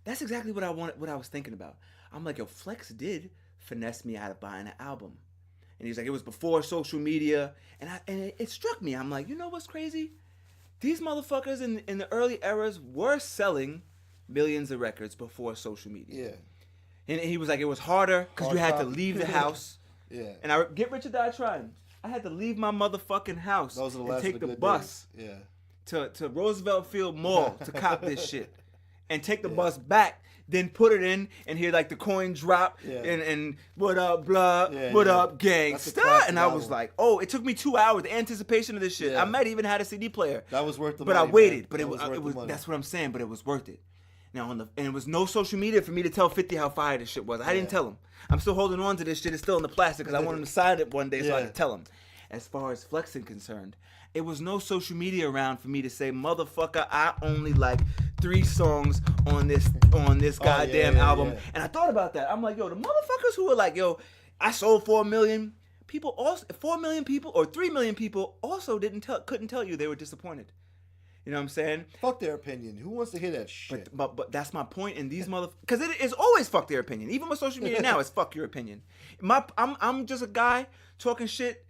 that's exactly what I was thinking about. I'm like, yo, Flex did finesse me out of buying an album. And he's like, it was before social media. And it struck me. I'm like, you know what's crazy? These motherfuckers in the early eras were selling millions of records before social media. Yeah. And he was like, it was harder because you had to leave the house. Yeah. And I get rich or die trying. I had to leave my motherfucking house and take the bus to Roosevelt Field Mall to cop this shit. And take the bus back, then put it in and hear like the coin drop and what up, blah, what up, gangsta. And I was like, oh, it took me 2 hours, the anticipation of this shit. I might even had a CD player. That was worth the money. But I waited. Man. But it was that's what I'm saying, but it was worth it. Now and it was no social media for me to tell 50 how fire this shit was. I didn't tell him. I'm still holding on to this shit. It's still in the plastic because I want him to sign it one day so I can tell him. As far as flexing concerned, it was no social media around for me to say, motherfucker, I only like 3 songs on this goddamn album. And I thought about that. I'm like, yo, the motherfuckers who were like, yo, I sold 4 million people, also 4 million people or 3 million people also couldn't tell you they were disappointed. You know what I'm saying? Fuck their opinion. Who wants to hear that shit? But that's my point. And these because it is always fuck their opinion. Even with social media now, it's fuck your opinion. I'm just a guy talking shit.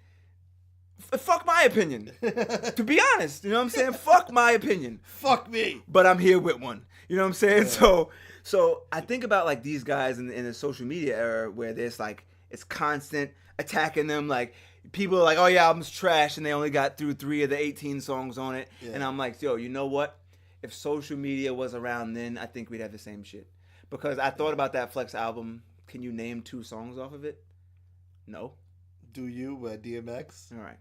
Fuck my opinion. To be honest, you know what I'm saying? Fuck my opinion. Fuck me. But I'm here with one. You know what I'm saying? Yeah. So I think about like these guys in the social media era where there's like it's constant attacking them. Like people are like, oh, your album's trash, and they only got through 3 of the 18 songs on it. Yeah. And I'm like, yo, you know what? If social media was around then, I think we'd have the same shit. Because I thought about that Flex album. Can you name 2 songs off of it? No. Do You by DMX. All right.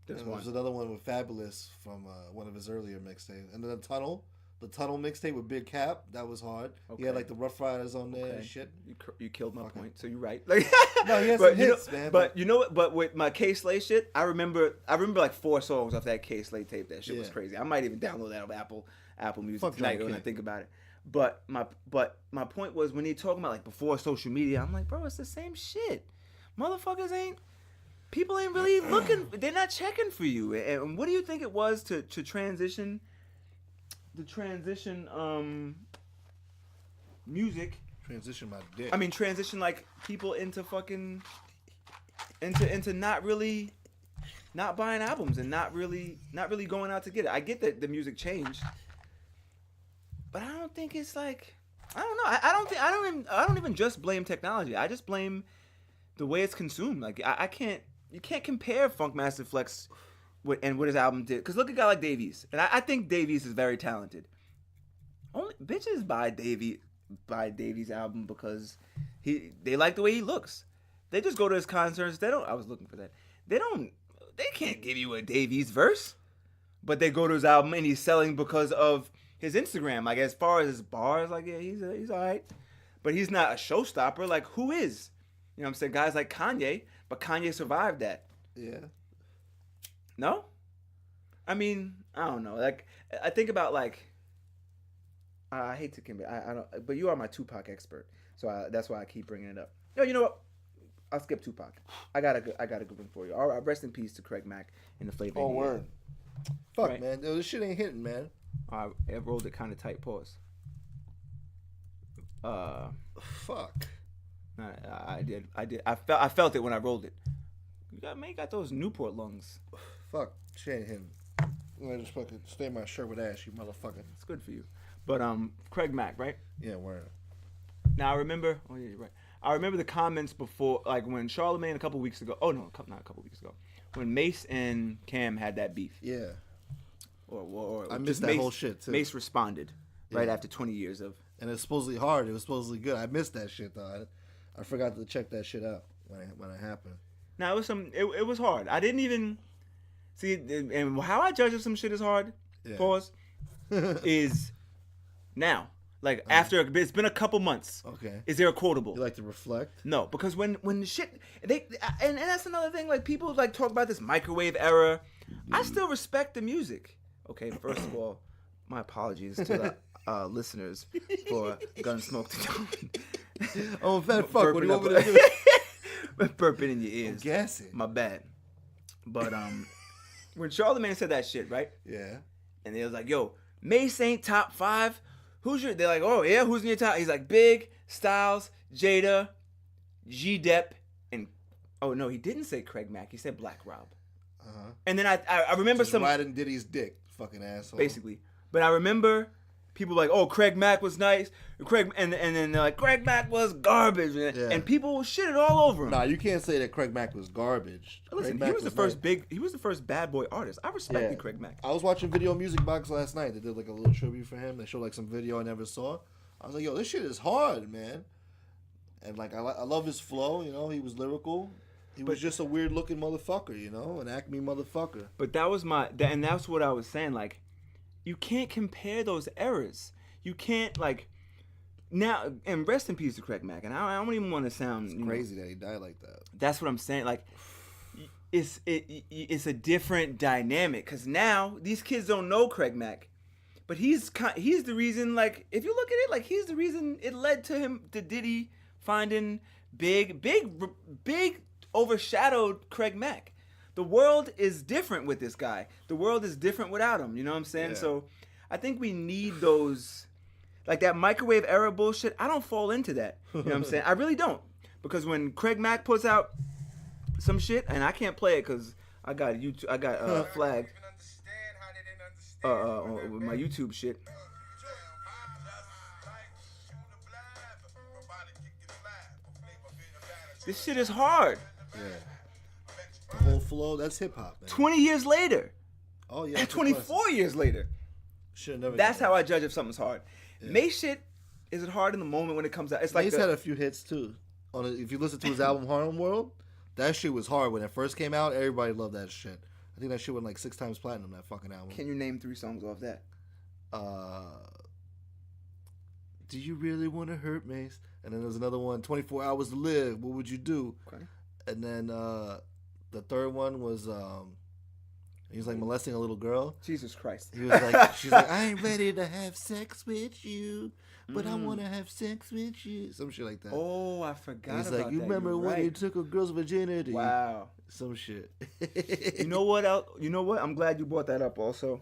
There's another one with Fabulous from one of his earlier mixtapes. And then the Tunnel mixtape with Big Cap, that was hard. Okay. He had like the Rough Riders on there and shit. You killed my point, so you're right. Like, no, he has some hits, man. But you know what? But with my K-Slay shit, I remember like 4 songs off that K-Slay tape. That shit was crazy. I might even download that on Apple Music tonight when I think about it. But my point was when you're talking about like before social media, I'm like, bro, it's the same shit. Motherfuckers people ain't really looking. They're not checking for you. And what do you think it was to transition? The transition music. Transition my dick. I mean, transition like people into fucking into not buying albums and not really going out to get it. I get that the music changed, but I don't think it's like I don't know. I don't even just blame technology. I just blame the way it's consumed. Like you can't compare Funkmaster Flex and what his album did. Because look at a guy like Davies. And I think Davies is very talented. Only bitches buy Davies' album because they like the way he looks. They just go to his concerts. I was looking for that. They can't give you a Davies verse. But they go to his album and he's selling because of his Instagram. Like as far as his bars, like yeah, he's all right. But he's not a showstopper. Like who is? You know what I'm saying? Guys like Kanye. But Kanye survived that. Yeah. No? I mean, I don't know. Like, I think about like, I hate to compare. I don't. But you are my Tupac expert, so that's why I keep bringing it up. No, you know what? I'll skip Tupac. I got a good one for you. All right, rest in peace to Craig Mack in the Flavor. Oh word. Fuck right? Man, this shit ain't hitting, man. I rolled it kind of tight. Pause. Fuck. I did. I felt it when I rolled it. You got those Newport lungs. Fuck. Shit ain't hitting. I just fucking stain my shirt with ash, you motherfucker. It's good for you. But Craig Mack, right? Yeah, word. Now I remember. Oh yeah, you're right. I remember the comments before, like when Charlamagne a couple weeks ago. Oh no, not a couple weeks ago. When Mace and Cam had that beef. Yeah. Or I missed that Mace, whole shit too. Mace responded right after 20 years of. And it's supposedly hard. It was supposedly good. I missed that shit though. I forgot to check that shit out when it happened. Now it was it was hard. I didn't even see, and how I judge if some shit is hard. Yeah. Pause. Is now. Like after it's been a couple months. Okay. Is there a quotable? You like to reflect? No, because when the shit and that's another thing. Like people like talk about this microwave era. I still respect the music. Okay, first of all, my apologies to the listeners for Gunsmoke to Oh, fat fuck! What do you want me to do? Burping in your ears. Guess it. My bad. But when Charlamagne said that shit, right? Yeah. And they was like, "Yo, Mace ain't top 5. Who's your?" They're like, "Oh yeah, who's in your top?" He's like, Big, Styles, Jada, G-Dep, and oh no, he didn't say Craig Mack. He said Black Rob. And then I remember just some riding Diddy's dick, fucking asshole. basically. But I remember people like, "Oh, Craig Mack was nice." And then they're like, "Craig Mack was garbage," and people shit it all over him. Nah, you can't say that Craig Mack was garbage. Listen, Craig he Mack was the first nice. he was the first bad boy artist. I respected Craig Mack. I was watching Video Music Box last night. They did like a little tribute for him. They showed like some video I never saw. I was like, yo, this shit is hard, man. And like, I love his flow. You know, he was lyrical. He was just a weird looking motherfucker. You know, an Acme motherfucker. But that was and that's what I was saying. Like, you can't compare those eras. You can't like. Now, and rest in peace to Craig Mack. And I don't even want to sound Crazy that he died like that. That's what I'm saying. Like, it's a different dynamic because now these kids don't know Craig Mack, but he's the reason. Like, if you look at it, like he's the reason it led to Diddy finding big overshadowed Craig Mack. The world is different with this guy. The world is different without him. You know what I'm saying? Yeah. So, I think we need those. Like that microwave era bullshit, I don't fall into that. You know what I'm saying? I really don't. Because when Craig Mack puts out some shit, and I can't play it because I got flagged with my YouTube shit. This shit is hard. Yeah. The whole flow, that's hip hop, man. 20 years later. Oh yeah. And 24 years later. Should never. That's how I judge if something's hard. Yeah. Mace shit, is it hard in the moment when it comes out? It's like Mace had a few hits too. If you listen to his album Harlem World, that shit was hard when it first came out. Everybody loved that shit. I think that shit went like 6 times platinum. That fucking album. Can you name 3 songs off that? Do you really want to hurt Mace? And then there's another one, 24 Hours to Live. What would you do? Okay. And then the third one was he was like molesting a little girl. Jesus Christ. He was like, she's like, I ain't ready to have sex with you, but I want to have sex with you. Some shit like that. Oh, I forgot about that. He's like, you remember when you took a girl's virginity? Wow. Some shit. You know what else? You know what? I'm glad you brought that up also.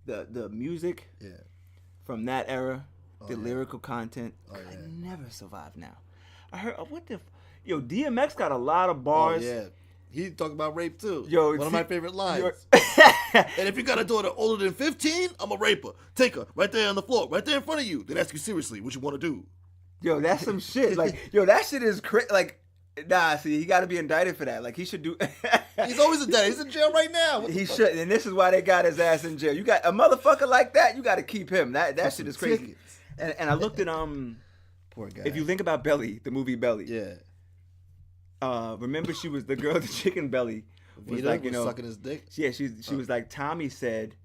The music from that era, lyrical content could never survive now. I heard, yo, DMX got a lot of bars. Oh, yeah. He talked about rape too. Yo, one of my favorite lines. And if you got a daughter older than 15, I'm a raper. Take her right there on the floor, right there in front of you. Then ask you seriously what you want to do. Yo, that's some shit. Like, yo, that shit is like, nah. See, he got to be indicted for that. Like, he should do. He's always indicted. He's in jail right now. He should, and this is why they got his ass in jail. You got a motherfucker like that. You got to keep him. That shit is crazy. And I looked at Poor guy. If you think about Belly, the movie Belly. Yeah. Remember she was the girl with the chicken belly. Was like, you know, sucking his dick? Yeah, she was like, Tommy said,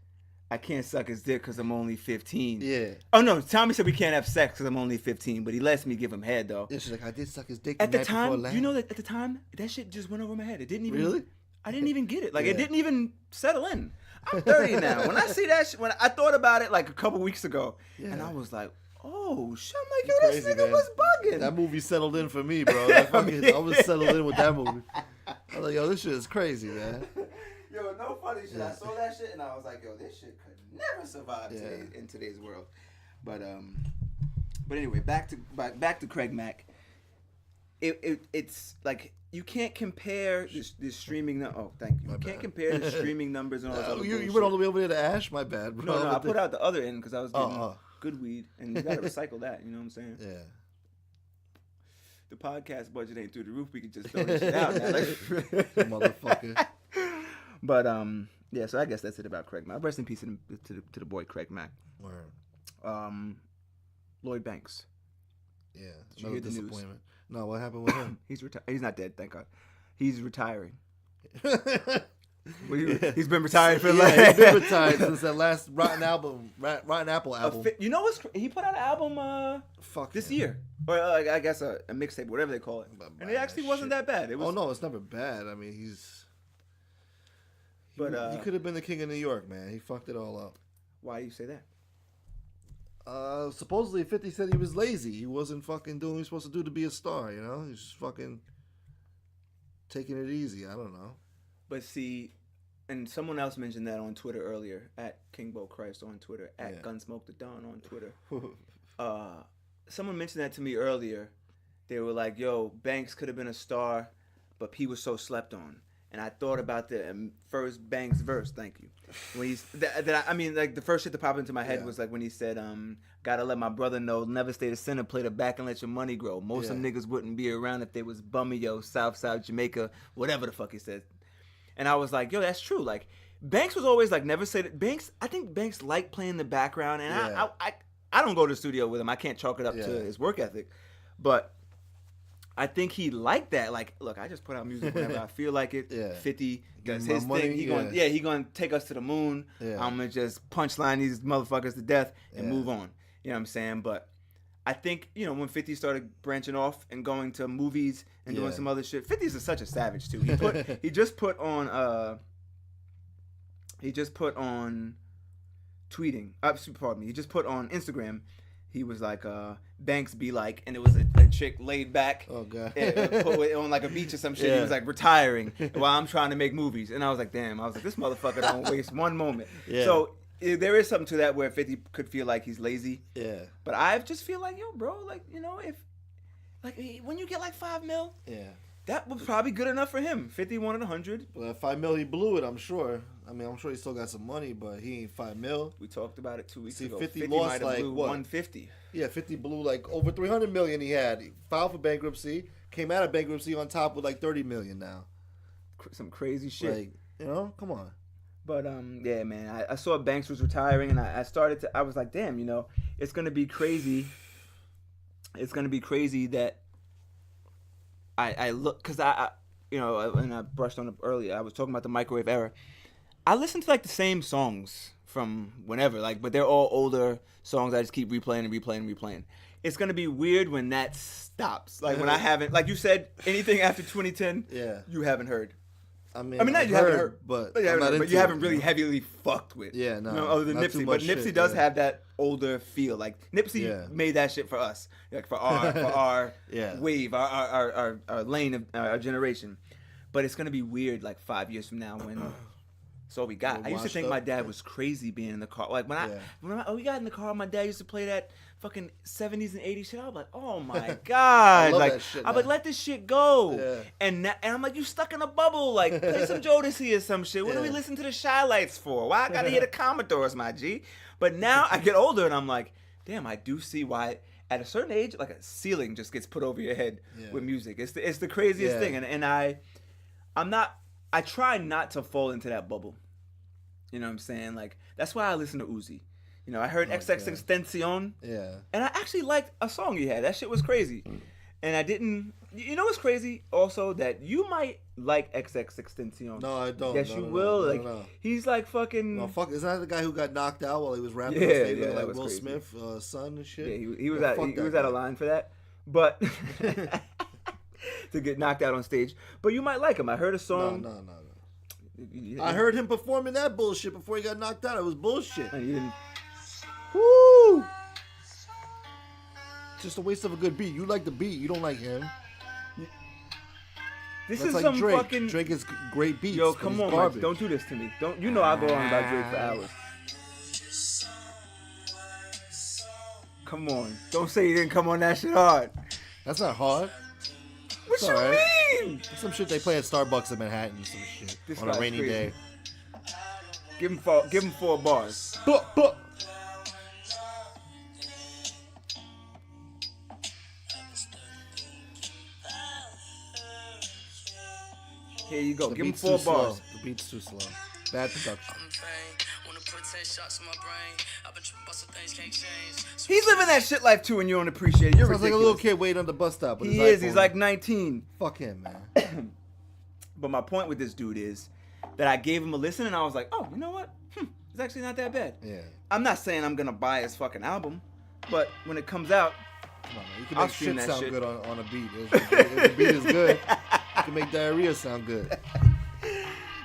I can't suck his dick because I'm only 15. Yeah. Oh, no, Tommy said we can't have sex because I'm only 15, but he lets me give him head, though. Yeah, she's like, I did suck his dick at the time. You know that at the time, that shit just went over my head. It didn't even. Really? I didn't even get it. Like, it didn't even settle in. I'm 30 now. When I see that shit, when I thought about it like a couple weeks ago, and I was like, oh, shit, I'm like, yo, this nigga was bugging. That movie settled in for me, bro. I was settled in with that movie. I was like, yo, this shit is crazy, man. Yo, no funny shit. I saw that shit and I was like, yo, this shit could never survive in today's world. But anyway, back to Craig Mack. it's like you can't compare the streaming. Oh, thank you. You can't compare the streaming numbers and all that. You went all the way over there to Ash. My bad, bro. No, I put out the other end because I was getting good weed, and you gotta recycle that. You know what I'm saying? Yeah. The podcast budget ain't through the roof. We could just throw this shit out now, motherfucker. But yeah. So I guess that's it about Craig Mack. Rest in peace to the boy Craig Mack. Word. Lloyd Banks. Yeah. Did you hear the news? No, what happened with him? He's not dead, thank God. He's retiring. He's been retired for he's been retired since that last Rotten Apple album. You know what's he put out an album this year, or I guess a mixtape, whatever they call it, and it actually wasn't that bad. It was. Oh no, it's never bad. I mean, he could have been the king of New York, man. He fucked it all up. Why do you say that? Supposedly 50 said he was lazy. He wasn't fucking doing what he was supposed to do to be a star, you know? He's just fucking taking it easy. I don't know. But see, and someone else mentioned that on Twitter earlier, at Kingbo Christ on Twitter, at Gunsmoke the Dawn on Twitter. Someone mentioned that to me earlier. They were like, yo, Banks could have been a star, but P was so slept on. And I thought about the first Banks verse. Thank you. When he's the first shit that popped into my head was like when he said, "Gotta let my brother know, never stay the center, play the back and let your money grow. Most of them niggas wouldn't be around if they was bummy, yo, South Jamaica, whatever the fuck he said." And I was like, yo, that's true. Like Banks was always like, never say that. Banks, I think Banks liked playing the background, and I don't go to the studio with him. I can't chalk it up to his work ethic, but I think he liked that. Like, look, I just put out music whenever I feel like it. 50 does his thing. He gonna take us to the moon. I'm gonna just punchline these motherfuckers to death and move on. You know what I'm saying? But I think, you know, when 50 started branching off and going to movies and doing some other shit, 50 is such a savage too. He just put on tweeting. Pardon me. He just put on Instagram. He was like, Banks be like, and it was a chick laid back on like a beach or some shit. He was like retiring while I'm trying to make movies. And I was like, damn, this motherfucker don't waste one moment. So there is something to that where 50 could feel like he's lazy. Yeah. But I just feel like, yo, bro, like, you know, if, like, when you get like $5 million, that was probably good enough for him. 50 wanted 100. Well, at $5 million, he blew it, I'm sure. I mean, I'm sure he still got some money, but he ain't $5 million. We talked about it 2 weeks ago. 50 lost like blew what? 150. Yeah, 50 blew like over $300 million. He had filed for bankruptcy, came out of bankruptcy on top with like $30 million now. Some crazy shit. Like, you know, come on. But yeah, man, I saw Banks was retiring, and I was like, damn, you know, it's gonna be crazy. It's gonna be crazy that I look, because I you know, and I brushed on it earlier. I was talking about the microwave era. I listen to like the same songs from whenever, like, but they're all older songs. I just keep replaying. It's gonna be weird when that stops. Like when I haven't, like you said, anything after 2010, you haven't heard. I mean, not you haven't heard, but you haven't really heavily fucked with. Yeah, no. You know, other than Nipsey, but Nipsey does have that older feel. Like Nipsey made that shit for us, like for our wave, our lane of our generation. But it's gonna be weird, like 5 years from now when. That's all we got. I used to think my dad was crazy being in the car. Like when we got in the car, my dad used to play that fucking 70s and 80s shit. I was like, oh my God. I love that shit, I was like, let this shit go. Yeah. And I'm like, you stuck in a bubble. Like, play some Jodeci or some shit. What do we listen to the Shy Lights for? Why I gotta hear the Commodores, my G? But now I get older and I'm like, damn, I do see why at a certain age, like a ceiling just gets put over your head with music. It's the craziest thing. And I try not to fall into that bubble. You know what I'm saying? Like, that's why I listen to Uzi. You know, I heard XXXTentacion. Yeah. And I actually liked a song he had. That shit was crazy. And I didn't... You know what's crazy? Also, that you might like XXXTentacion. No, I don't. Yes, you will. No. He's like fucking... No, fuck. Is that the guy who got knocked out while he was rapping on stage with like Will crazy. Smith, son and shit? Yeah, he was out of line for that. But... to get knocked out on stage. But you might like him. I heard a song... No. I heard him performing that bullshit before he got knocked out. It was bullshit. And you didn't... Woo! Just a waste of a good beat. You like the beat. You don't like him. This That's is like some Drake. fucking... Drake is great beats. Yo, come on, Mike. Don't do this to me. Don't. You know I go on about Drake for hours. Come on. Don't say you didn't come on that shit hard. That's not hard. What you mean? Some shit they play at Starbucks in Manhattan. Some shit This on a guy's rainy crazy. day. Give him 4 bars. Here you go. The Give him beat's 4 too bars. slow. The beat's too slow. Bad production. He's living that shit life too, and you don't appreciate it. You're Sounds like a ridiculous. little kid waiting on the bus stop. With He his is. He's iPhone. like 19. Fuck him, man. But my point with this dude is that I gave him a listen, and I was like, oh, you know what? It's actually not that bad. Yeah. I'm not saying I'm gonna buy his fucking album, but when it comes out, Come on, man. You can I'll make stream shit that sound shit. good on a beat. If the beat is good, you can make diarrhea sound good.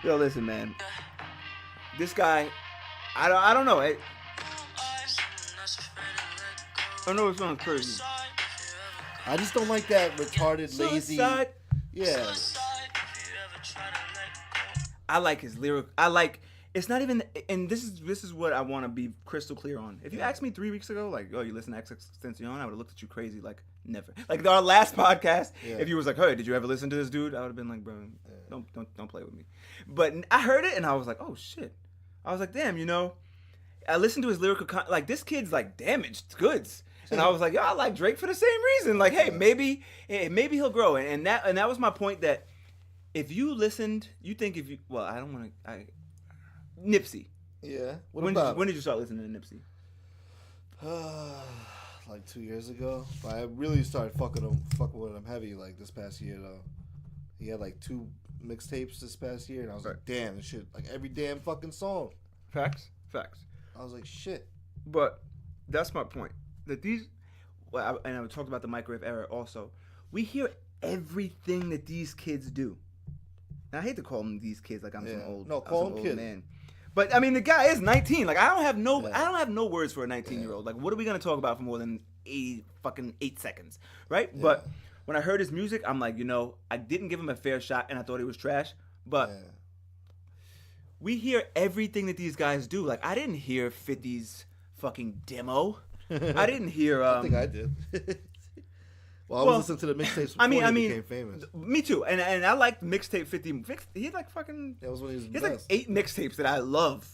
yo, listen, man. This guy, I don't know. I know it sounds crazy. I just don't like that retarded, lazy. Suicide. Yeah. I like his lyric. It's not even, and this is what I want to be crystal clear on. If you asked me 3 weeks ago, like, oh, you listen to XXXTentacion, I would have looked at you crazy, like, never. Like our last podcast, if you was like, hey, did you ever listen to this dude? I would have been like, bro, don't play with me. But I heard it and I was like, oh shit. I was like, damn, you know, I listened to his lyrical like this kid's like damaged goods. And I was like, yo, I like Drake for the same reason. Like, hey, maybe he'll grow. And that was my point, that if you listened, you think if you, well, I don't want to, Nipsey. Yeah. When did you start listening to Nipsey? Like 2 years ago. But I really started fucking with him heavy like this past year though. He had like 2 mixtapes this past year, and I was like, damn, this shit, like every damn fucking song. Facts. I was like, shit. But that's my point. That these, and I talked about the microwave era also. We hear everything that these kids do. Now, I hate to call them these kids like I'm some old, old man. But I mean, the guy is 19. Like I don't have no words for a 19-year-old. Like what are we gonna talk about for more than 8 seconds, right? Yeah. But when I heard his music, I'm like, you know, I didn't give him a fair shot, and I thought he was trash. But we hear everything that these guys do. Like I didn't hear 50's fucking demo. I didn't hear. I think I did. Well, I was listening to the mixtapes before he became famous. Me too. And I liked mixtape 50. He had like fucking. That was when he was. He had like 8 mixtapes that I love.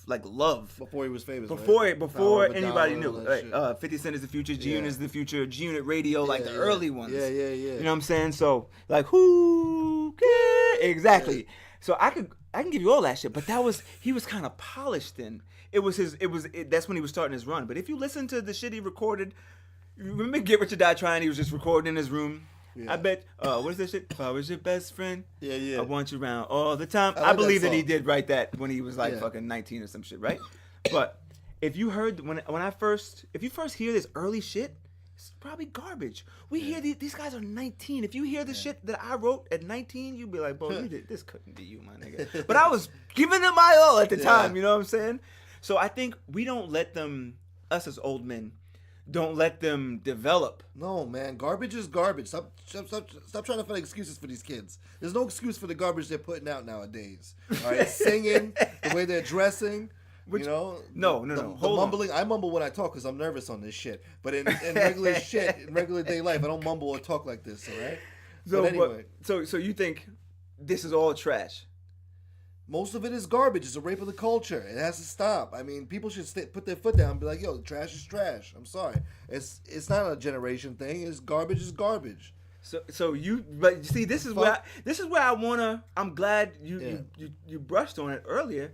Before he was famous. Before anybody knew. Like, 50 Cent is the future. G-Unit is the future. G-Unit Radio, like the early ones. Yeah. You know what I'm saying? So like, who cares? Exactly. Yeah. So I can give you all that shit, but he was kind of polished then. That's when he was starting his run. But if you listen to the shit he recorded. Remember Get Rich or Die Trying? He was just recording in his room. Yeah. I bet, what is that shit? If I was your best friend, I want you around all the time. I believe that he did write that when he was like fucking 19 or some shit, right? But if you heard, if you first hear this early shit, it's probably garbage. We hear these guys are 19. If you hear the shit that I wrote at 19, you'd be like, bro, this couldn't be you, my nigga. But I was giving it my all at the time, you know what I'm saying? So I think we don't let them, us as old men, don't let them develop. No, man. Garbage is garbage. Stop trying to find excuses for these kids. There's no excuse for the garbage they're putting out nowadays. All right, singing, the way they're dressing. You know, no. The mumbling. I mumble when I talk because I'm nervous on this shit. But in regular shit, in regular day life, I don't mumble or talk like this. All right. So but anyway, so you think this is all trash? Most of it is garbage. It's a rape of the culture. It has to stop. I mean, people should put their foot down and be like, yo, trash is trash. I'm sorry. It's not a generation thing. It's garbage is garbage. So you, but see, this is where I wanna. I'm glad you brushed on it earlier,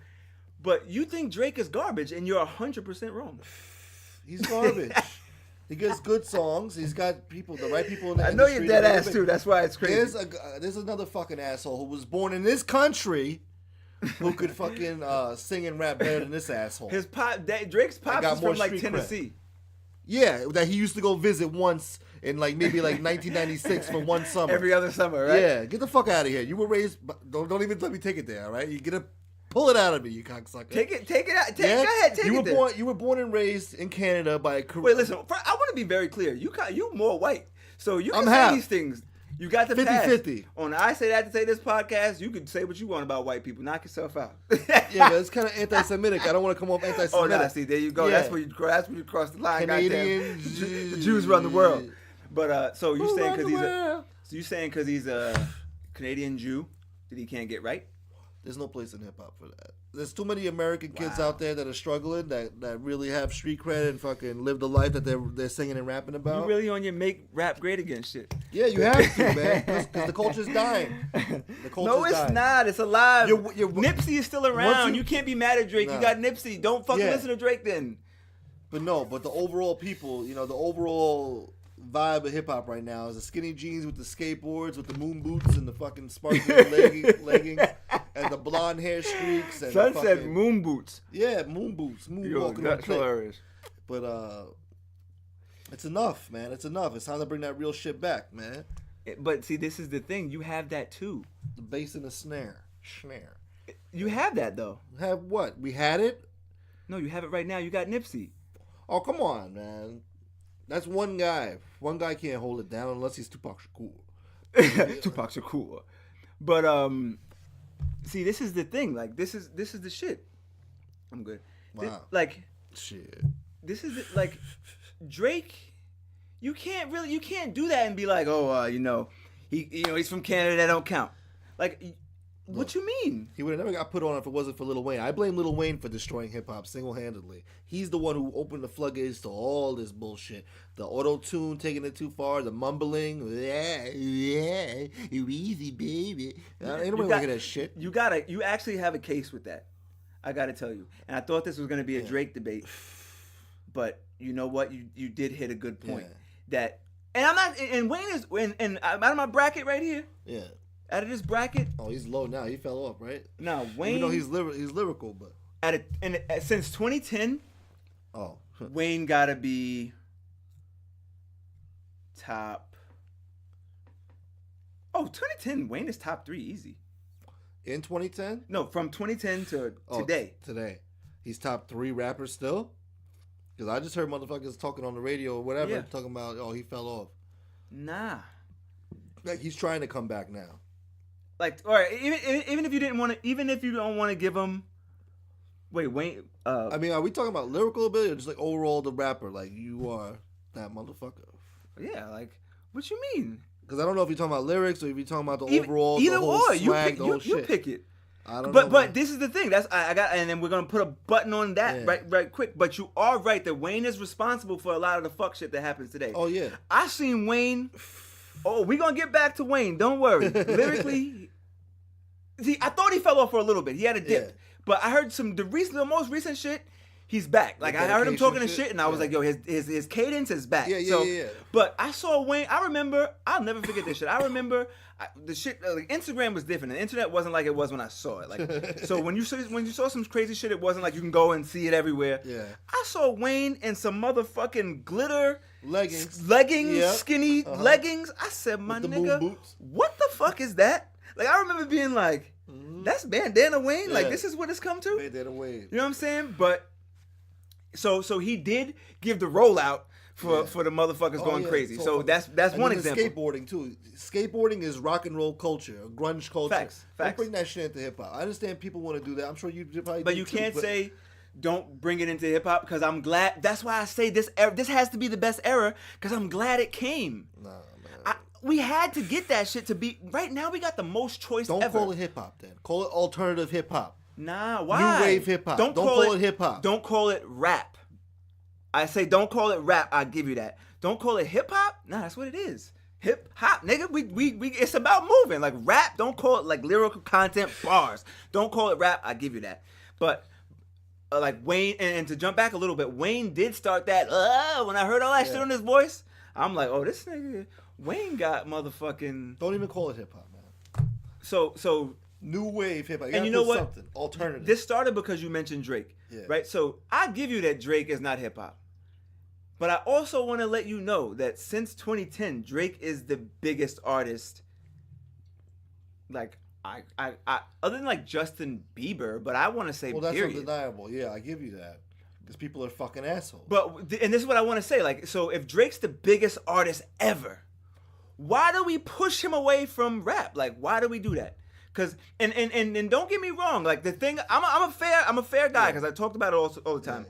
but you think Drake is garbage, and you're 100% wrong. He's garbage. He gets good songs. He's got the right people in the industry. I know you're dead ass too. That's why it's crazy. There's another fucking asshole who was born in this country who could fucking sing and rap better than this asshole. Drake's pops is from like Tennessee. Cred. Yeah, that he used to go visit once in like maybe like 1996 for one summer. Every other summer, right? Yeah, get the fuck out of here. You were raised. Don't even let me take it there. All right, you get a pull it out of me, you cocksucker. Take it out. Go ahead, take it. You were born and raised in Canada by a. Wait, listen. I want to be very clear. You more white, so you can say these things. You got the 50-50. On I Say That to Say This podcast, you can say what you want about white people. Knock yourself out. Yeah, but it's kind of anti-Semitic. I don't want to come off anti-Semitic. Oh, nah, see, there you go. Yeah. That's where you cross the line. Canadians. The Jews run the world. But so you saying because he's So you saying because he's a Canadian Jew that he can't get right? There's no place in hip hop for that. There's too many American kids out there that are struggling, that really have street cred and fucking live the life that they're singing and rapping about. You really on your make rap great again shit. Yeah, you have to, man, because the culture's dying. No, it's not. It's alive. Nipsey is still around. You can't be mad at Drake. Nah. You got Nipsey. Don't fucking listen to Drake then. But the overall people, the overall vibe of hip hop right now is the skinny jeans with the skateboards, with the moon boots and the fucking sparkling leggings and the blonde hair streaks. And Son said moon boots. Yeah, moon boots. Moonwalking. That's hilarious. But it's enough, man. It's enough. It's time to bring that real shit back, man. But see, this is the thing. You have that too. The bass and the snare. You have that though. Have what? We had it? No, you have it right now. You got Nipsey. Oh, come on, man. That's one guy. One guy can't hold it down unless he's Tupac Shakur. Tupac Shakur. But see, this is the thing. Like, this is the shit. I'm good. Wow. Shit. This is like Drake. You can't do that and be like, he's from Canada. That don't count. Like, what you mean? He would have never got put on if it wasn't for Lil Wayne. I blame Lil Wayne for destroying hip hop single-handedly. He's the one who opened the floodgates to all this bullshit. The auto-tune taking it too far, the mumbling, easy baby. Ain't nobody looking at that shit. You actually have a case with that. I gotta tell you. And I thought this was gonna be a Drake debate, but you know what? You did hit a good point. That, and I'm not. And Wayne is, and out of my bracket right here. Yeah. Out of this bracket, he's low now. He fell off, right? No, Wayne. Even though he's lyrical, but since 2010, Wayne gotta be top. 2010, Wayne is top 3 easy. In 2010? No, from 2010 to today. Today, he's top 3 rappers still. Because I just heard motherfuckers talking on the radio or whatever, talking about he fell off. Nah. Like he's trying to come back now. Like, all right, even if you didn't want to, even if you don't want to give him, Wayne. I mean, are we talking about lyrical ability or just like overall the rapper? Like you are that motherfucker. Yeah, like what you mean? Because I don't know if you're talking about lyrics or if you're talking about the overall, either the whole or. swag, the whole shit. You pick it. I don't know. But this is the thing. That's I got, and then we're gonna put a button on that right quick. But you are right that Wayne is responsible for a lot of the fuck shit that happens today. Oh yeah. I seen Wayne. We're gonna get back to Wayne. Don't worry. Lyrically. See, I thought he fell off for a little bit. He had a dip. But I heard the most recent shit, he's back. Like, I heard him talking to shit, and I was like, yo, his cadence is back. Yeah. But I saw Wayne, I'll never forget this shit. I remember the shit, like, Instagram was different. The internet wasn't like it was when I saw it. Like, so when you saw some crazy shit, it wasn't like you can go and see it everywhere. Yeah. I saw Wayne in some motherfucking glitter leggings, skinny leggings. I said, my nigga, what the fuck is that? Like, I remember being like, that's Bandana Wayne? Yeah. Like, this is what it's come to? Bandana Wayne. You know what I'm saying? But, so he did give the rollout for the motherfuckers going crazy. So that's one example. Skateboarding, too. Skateboarding is rock and roll culture, grunge culture. Facts. Don't bring that shit into hip-hop. I understand people want to do that. I'm sure you probably But you can't say, don't bring it into hip-hop, because I'm glad. That's why I say this has to be the best era, because I'm glad it came. Nah. We had to get that shit to be. Right now, we got the most choice ever. Don't call it hip hop then. Call it alternative hip hop. Nah, why? New wave hip hop. Don't call it hip hop. Don't call it rap. I say don't call it rap. I'll give you that. Don't call it hip hop. Nah, that's what it is. Hip hop, nigga. We it's about moving. Like rap. Don't call it like lyrical content bars. Don't call it rap. I give you that. But like Wayne, and to jump back a little bit, Wayne did start that. When I heard all that shit on his voice, I'm like, oh, this nigga. Wayne got motherfucking. Don't even call it hip hop, man. So new wave hip hop. And you know what? Something alternative. This started because you mentioned Drake, right? So I give you that Drake is not hip hop, but I also want to let you know that since 2010, Drake is the biggest artist. Like I other than like Justin Bieber, but I want to say that's period. undeniable. Yeah, I give you that. Because people are fucking assholes. And this is what I want to say. Like, so if Drake's the biggest artist ever, why do we push him away from rap? Like, why do we do that? Because and don't get me wrong. Like the thing, I'm a fair guy because I talked about it all the time.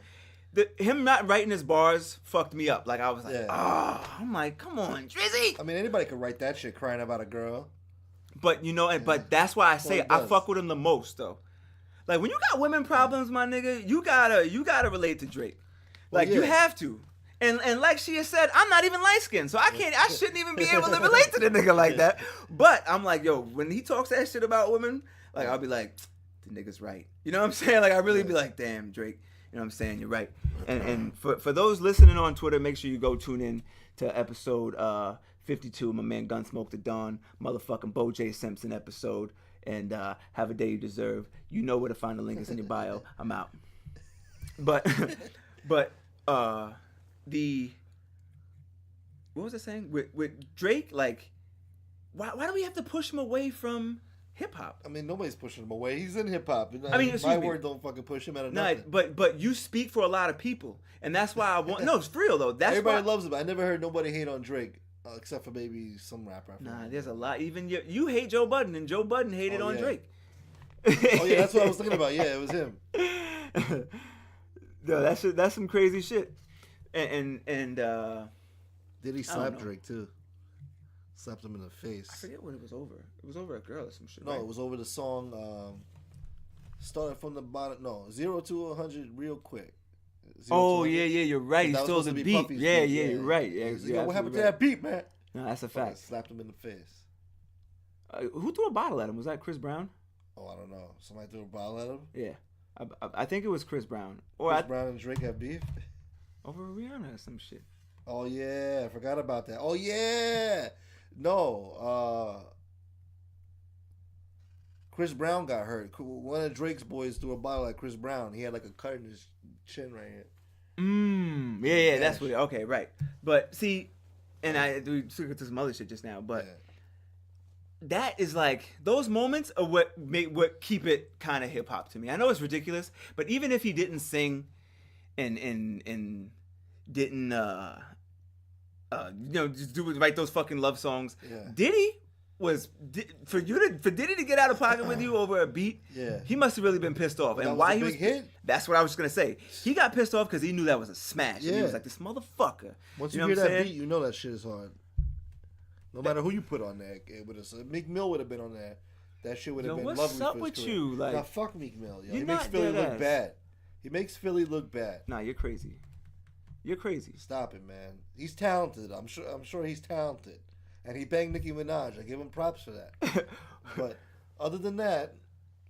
him not writing his bars fucked me up. Like I was like, I'm like, come on, Drizzy. I mean, anybody could write that shit crying about a girl. But but that's why I say I fuck with him the most though. Like when you got women problems, my nigga, you gotta relate to Drake. Like you have to. And like she has said, I'm not even light skinned, so I shouldn't even be able to relate to the nigga like that. But I'm like, yo, when he talks that shit about women, like I'll be like, the nigga's right. You know what I'm saying? Like I really be like, damn, Drake. You know what I'm saying? You're right. And for those listening on Twitter, make sure you go tune in to episode 52, my man Gunsmoke the Dawn, motherfucking Bo J Simpson episode, and Have a Day You Deserve. You know where to find the link. It's in your bio. I'm out. But what was I saying? With Drake, like, why do we have to push him away from hip hop? I mean, nobody's pushing him away. He's in hip hop. I mean, my word don't fucking push him out of nothing. But you speak for a lot of people, and that's why I want. No, it's for real though. That's everybody loves him. I never heard nobody hate on Drake, except for maybe some rapper. Nah, there's a lot. Even you hate Joe Budden, and Joe Budden hated on Drake. Oh yeah, that's what I was thinking about. Yeah, it was him. No, that's some crazy shit. And did he slap Drake too? Slapped him in the face. I forget what it was over. It was over a girl or some shit. No, right? It was over the song. Started from the bottom. No, 0 to 100 real quick. Yeah, you're right. He stole the beat. Yeah, you're right. Yeah, what happened to that beat, man? No, that's a fact. Slapped him in the face. Who threw a bottle at him? Was that Chris Brown? Oh, I don't know. Somebody threw a bottle at him? Yeah. I think it was Chris Brown. Chris Brown and Drake have beef? Over Rihanna or some shit. Oh, yeah. I forgot about that. Oh, yeah. No. Chris Brown got hurt. One of Drake's boys threw a bottle at Chris Brown. He had like a cut in his chin right here. Yeah, that's what. Okay, right. But see, and we took to some other shit just now, but that is like those moments are what keep it kind of hip hop to me. I know it's ridiculous, but even if he didn't sing and didn't just write those fucking love songs, Diddy for Diddy to get out of pocket with you over a beat, he must have really been pissed off. Well, and why he was hit? That's what I was just gonna say. He got pissed off because he knew that was a smash. And he was like, this motherfucker. Once you hear that beat, you know that shit is hard. No matter who you put on there, Meek Mill would have been on there. That shit would have been lovely. What's up with career. you? Like, nah, fuck Meek Mill. Yo. He makes Philly look bad. He makes Philly look bad. Nah, you're crazy. You're crazy. Stop it, man. He's talented. I'm sure he's talented. And he banged Nicki Minaj. I give him props for that. But other than that,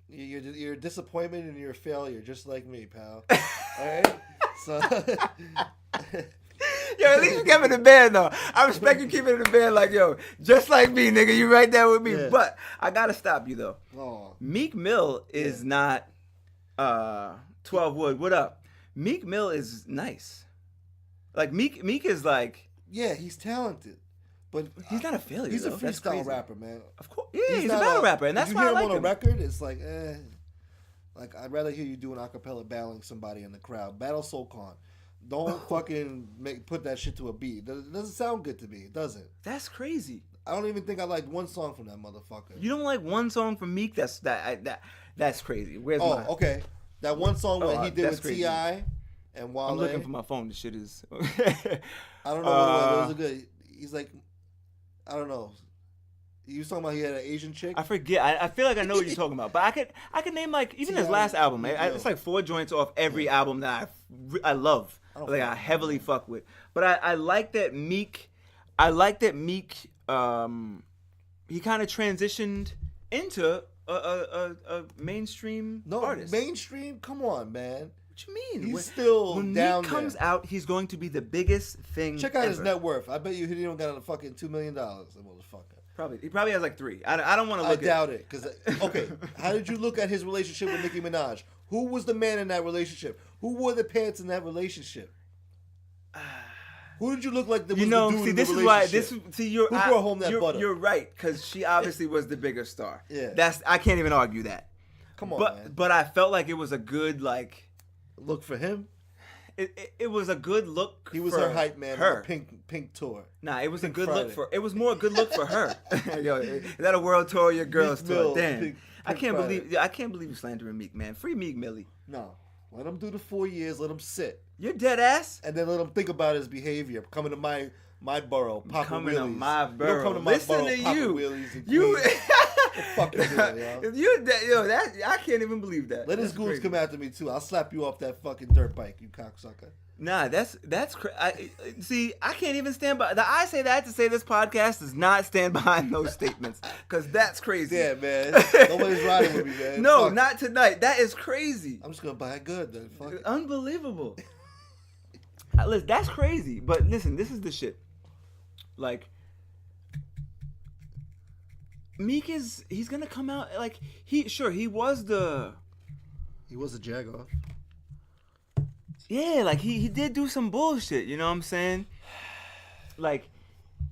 you're a disappointment and you're a failure, just like me, pal. All right? So... Yo, at least you kept it in the band, though. I respect you keeping it in the band like, yo, just like me, nigga. You right there with me. Yeah. But I got to stop you, though. Oh. Meek Mill is not 12 Wood. What up? Meek Mill is nice. Like, Meek is like... Yeah, he's talented. But he's not a failure. He's though. a freestyle rapper, man. Of course, yeah, he's a battle rapper, and that's why I like him. You hear him on a record, it's like, like I'd rather hear you do an acapella battling somebody in the crowd. Battle Sokon. Don't fucking put that shit to a beat. It doesn't sound good to me. It doesn't. That's crazy. I don't even think I liked one song from that motherfucker. You don't like one song from Meek? That's crazy. Where's mine? Okay. That one song that he did with T.I. and Wale. I'm looking for my phone. The shit is. I don't know what it was. A good. He's like, I don't know. You was talking about he had an Asian chick? I forget. I feel like I know what you're talking about. But I could name like even his last album. It's like 4 joints off every album that I love. I heavily fuck with. But I like that Meek. I like that Meek. He kind of transitioned into a mainstream artist. Mainstream? Come on, man. What you mean? He's still when down Meek comes there. out, he's going to be the biggest thing. Check out ever. His net worth. I bet you he don't got a fucking $2 million. That motherfucker. He probably has like 3. I don't want to look. I doubt it. Because how did you look at his relationship with Nicki Minaj? Who was the man in that relationship? Who wore the pants in that relationship? Who did you look like that was the dude in the relationship? Who brought home that butter? You're right, because she obviously was the bigger star. Yeah. I can't even argue that. Come on, man. But I felt like it was a good look for him. It was a good look. He was her hype man on the pink tour. Nah, it was a good look for. It was more a good look for her. Yo, is that a world tour or your girls tour? Damn, I can't believe you're slandering Meek, man. Free Meek Millie. No, Let him do the 4 years. Let him sit. You're dead ass. And then let him think about his behavior. Coming to my borough, Papa Coming Wheelies. to my borough. Come to my Listen borough, to Papa you. Wheelies and You. Queens. What the fuck you doing, yo? That I can't even believe that. Let his That's goons crazy. come after me too. I'll slap you off that fucking dirt bike, you cocksucker. Nah, see, I can't even stand by. I say that to say this podcast does not stand behind those statements because that's crazy. Yeah, man. Nobody's riding with me, man. No, Fuck. not tonight. That is crazy. I'm just gonna buy it good then. Fuck it. Unbelievable. Listen, that's crazy. But listen, this is the shit. Like, Meek he's gonna come out like he was the. He was a Jaguar. Yeah, like he did do some bullshit, you know what I'm saying? Like,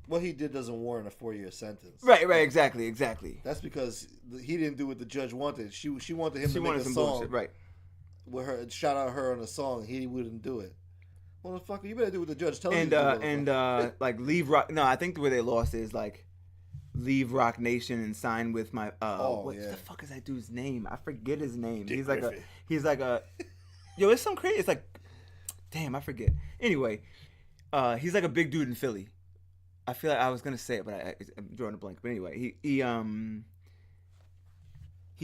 What he did doesn't warrant a 4-year sentence. right, exactly. That's because he didn't do what the judge wanted. She wanted him to make a some song bullshit, right? with her, shout out her on a song. He wouldn't do it. Motherfucker, you better do what the judge tells you And to do. like leave Rock. No, I think where they lost is like leave Rock Nation and sign with my. What the fuck is that dude's name? I forget his name. Dick He's Griffin. like a. Yo, it's some crazy. It's like, damn, I forget. Anyway, he's like a big dude in Philly. I feel like I was gonna say it, but I'm drawing a blank. But anyway, he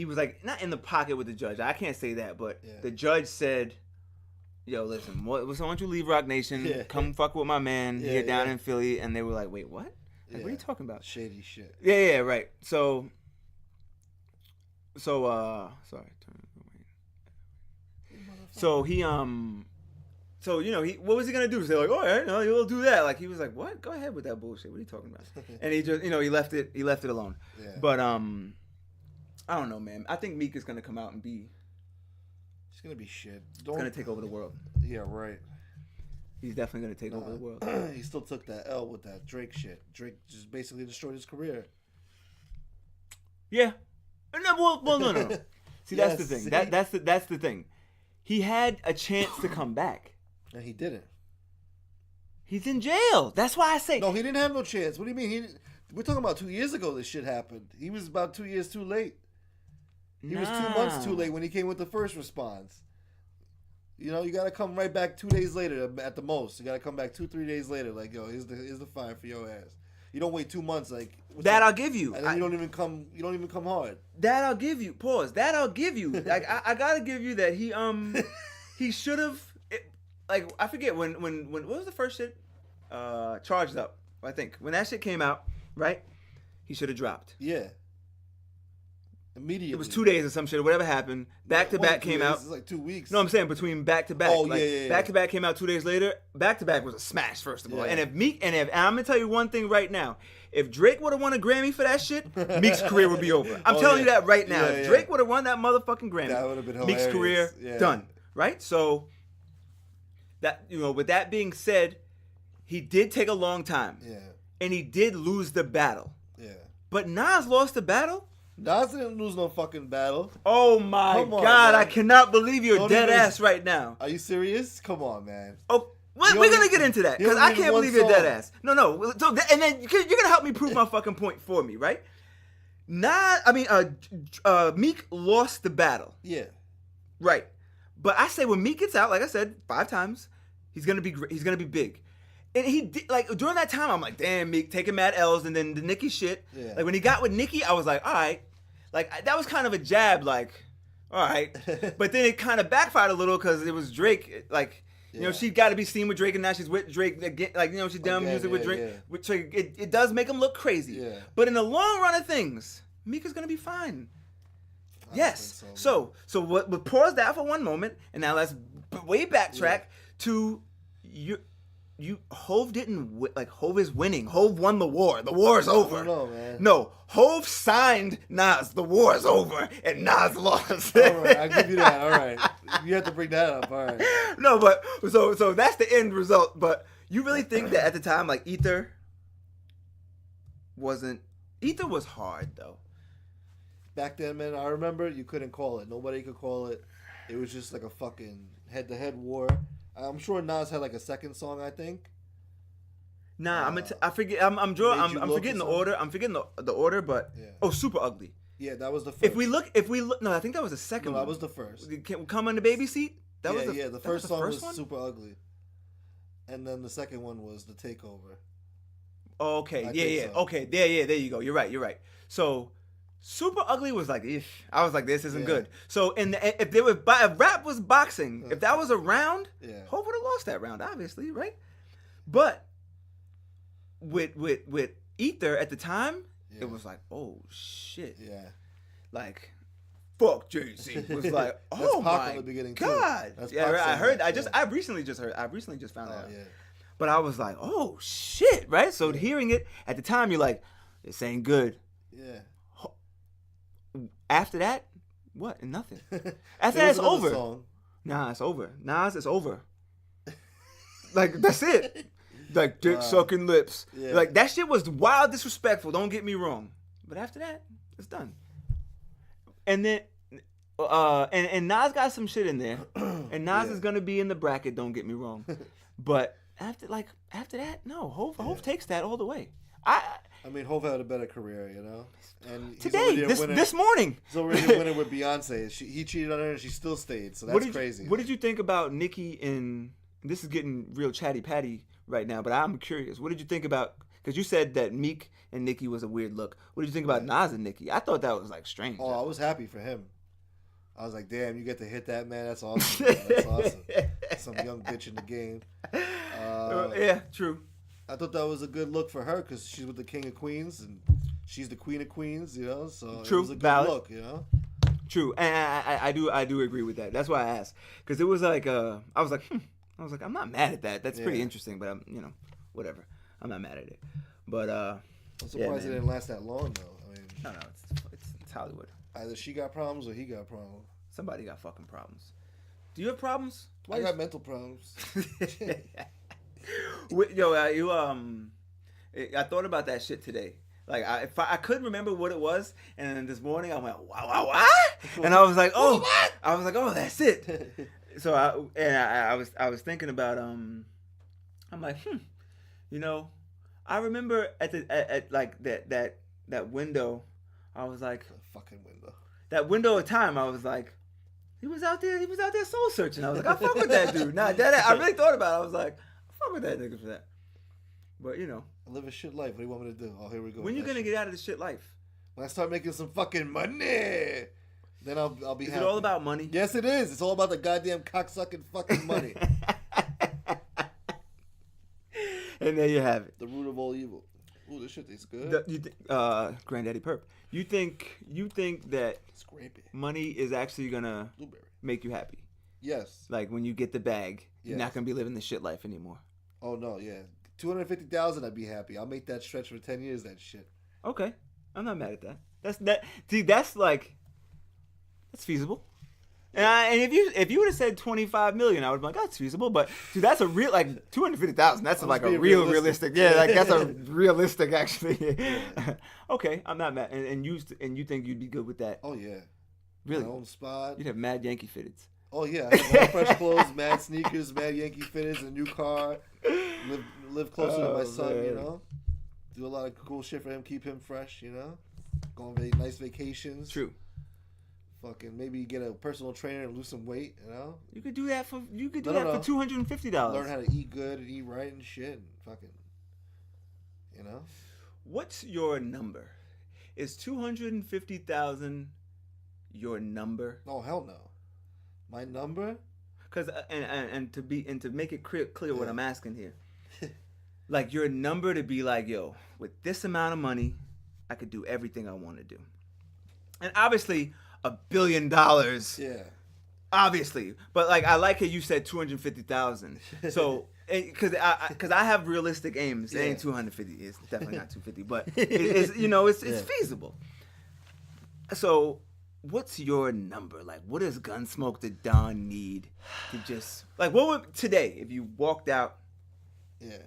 was like not in the pocket with the judge. I can't say that, but the judge said, "Yo, listen, why don't you leave Rock Nation? Yeah. Come fuck with my man here down in Philly." And they were like, "Wait, what? Like, what are you talking about?" Shady shit. Yeah, right. So, sorry. So he So, you know, what was he gonna do? Say like, oh, yeah, no, he'll do that. Like, he was like, what? Go ahead with that bullshit. What are you talking about? And he just, you know, he left it alone. Yeah. But I don't know, man. I think Meek is gonna come out and be. He's gonna be shit. He's gonna take over the world. Yeah, right. He's definitely gonna take over the world. He still took that L with that Drake shit. Drake just basically destroyed his career. Yeah. No, well, no. See, that's the thing. See? That's the thing. He had a chance to come back. And he didn't. He's in jail. That's why I say. No, he didn't have no chance. What do you mean? We're talking about 2 years ago this shit happened. He was about 2 years too late. He was 2 months too late when he came with the first response. You know, you got to come right back 2 days later at the most. You got to come back 2-3 days later. Like, yo, here's the fine for your ass. You don't wait 2 months. Like that I'll give you. And then you don't even come hard. That I'll give you. Pause. That I'll give you. Like I gotta give you that he should have. Like I forget when what was the first shit? Charged Up. I think when that shit came out, right? He should have dropped. Yeah. Immediately. It was 2 days or some shit. Or whatever happened. Back to back came out. It's like 2 weeks. No, I'm saying between back to back. Oh, like, yeah. Back to back came out 2 days later. Back to back was a smash, first of all. Yeah. And if I'm gonna tell you one thing right now, if Drake would have won a Grammy for that shit, Meek's career would be over. I'm telling you that right now. If Drake would have won that motherfucking Grammy, that would have been hilarious. Meek's career done. Right? So that, you know, with that being said, he did take a long time. Yeah. And he did lose the battle. Yeah. But Nas lost the battle? Nas didn't lose no fucking battle. Oh my Come on, God, man. I cannot believe you're Don't dead even- ass right now. Are you serious? Come on, man. Oh, You we're only- gonna get into that you because only I need can't one believe you're dead song. ass. No. So and then you're gonna help me prove my fucking point for me, right? Meek lost the battle, Yeah. right? But I say when Meek gets out, like I said 5 times, he's gonna be big. And he did, like during that time, I'm like, damn, Meek taking mad L's, and then the Nicki shit. Yeah. Like when he got with Nicki, I was like, all right, like that was kind of a jab, like, all right. But then it kind of backfired a little because it was Drake, like. You know, she got to be seen with Drake, and now she's with Drake again. Like, you know, she's done music with Drake. Yeah. Which it does make him look crazy. Yeah. But in the long run of things, Meek is gonna be fine. Yes. think So what? Pause that for one moment, and now let's way backtrack to you. Hove didn't like Hove is winning. Hove won the war. The war is over. I don't know, man. No, Hove signed Nas. The war is over, and Nas lost. All right, I'll give you that. All right. You have to bring that up. All right. No, but so that's the end result. But you really think that at the time, like Ether was hard though. Back then, man, I remember you couldn't call it. Nobody could call it. It was just like a fucking head-to-head war. I'm sure Nas had like a second song, I think. Nah, I forget. I'm Made You forgetting Look the or order. I'm forgetting the order, but Super Ugly. Yeah, that was the first. If we look, no, I think that was the second No, one. that was the first. Come on the baby seat. That was The first song was one? Super Ugly. And then the second one was The Takeover. Oh, okay. I Yeah. think so. Okay. Yeah. There you go. You're right. So, Super Ugly was like, Eesh. I was like, this isn't good. So, if rap was boxing, if that was a round, Hope would have lost that round, obviously, right? But with Ether at the time, it was like, oh shit. Yeah. Like, fuck Jay-Z was like, oh my god. That's yeah, right. I heard. I recently just found that out. Yeah. But I was like, oh shit, right? So hearing it at the time, you're like, this ain't good. Yeah. After that, what? Nothing. After that, it's over. Song. Nah, it's over. Nas, it's over. Like, that's it. Like, dick sucking lips. Yeah. Like, that shit was wild disrespectful, don't get me wrong. But after that, it's done. And then, and Nas got some shit in there. And Nas is gonna be in the bracket, don't get me wrong. But after that, no. Hov takes that all the way. I mean, Hov had a better career, you know. And today, this morning, he's already a winner with Beyonce. He cheated on her, and she still stayed. So that's crazy. What did you think about Nicki and this is getting real chatty patty right now? But I'm curious. What did you think about? Because you said that Meek and Nicki was a weird look. What did you think about Nas and Nicki? I thought that was like strange. Oh, I was happy for him. I was like, damn, you get to hit that, man. That's awesome. That's awesome. Some young bitch in the game. Yeah, true. I thought that was a good look for her because she's with the King of Queens and she's the Queen of Queens, you know. So true, it was a good look, you know. True, and I do agree with that. That's why I asked because it was like I was like I'm not mad at that. That's pretty interesting, but I'm whatever. I'm not mad at it. But I'm surprised it didn't last that long though. I mean, no, it's Hollywood. Either she got problems or he got problems. Somebody got fucking problems. Do you have problems? I got mental problems. Yo, I thought about that shit today. Like, I couldn't remember what it was, and then this morning I went, wow, and I was like, oh, that's it. So I was thinking about I'm like, I remember at like that window, I was like, a fucking window. That window of time, I was like, he was out there soul searching. I was like, I fuck with that dude. Nah, I really thought about it. I was like, fuck with that nigga for that. But I live a shit life. What do you want me to do? Oh, here we go. When you gonna get out of the shit life? When I start making some fucking money, then I'll be happy. Is it all about money? Yes, it is. It's all about the goddamn cocksucking fucking money. And there you have it. The root of all evil. Ooh, this shit tastes good. Granddaddy Perp. You think that money is actually gonna make you happy? Yes. Like when you get the bag, you're not gonna be living the shit life anymore. Oh no, yeah. $250,000, I'd be happy. I'll make that stretch for 10 years. That shit. Okay, I'm not mad at that. That's feasible. And if you would have said 25 million, I would be like, that's feasible. But dude, that's a real like 250,000. That's like a real realistic. Yeah, like that's a realistic actually. Yeah. Okay, I'm not mad. And you think you'd be good with that? Oh yeah. Really? My own spot. You'd have mad Yankee fitteds. Oh yeah, I have fresh clothes, mad sneakers, mad Yankee fitteds, a new car. Live closer to my son, man. You know. Do a lot of cool shit for him, keep him fresh, you know. Go on nice vacations. True. Fucking maybe get a personal trainer and lose some weight, you know. You could do that for $250. Learn how to eat good and eat right and shit, and fucking, you know. What's your number? Is 250,000 your number? Oh hell no. My number? Because and to make it clear what I'm asking here, like your number to be like, yo, with this amount of money, I could do everything I want to do, and obviously $1 billion. Yeah. Obviously, but like I like how you said 250,000. So because I have realistic aims. It ain't 250. It's definitely not 250, but it's feasible. So. What's your number? Like, what does Gunsmoke the Don need to just... Like, what would... Today, if you walked out... Yeah.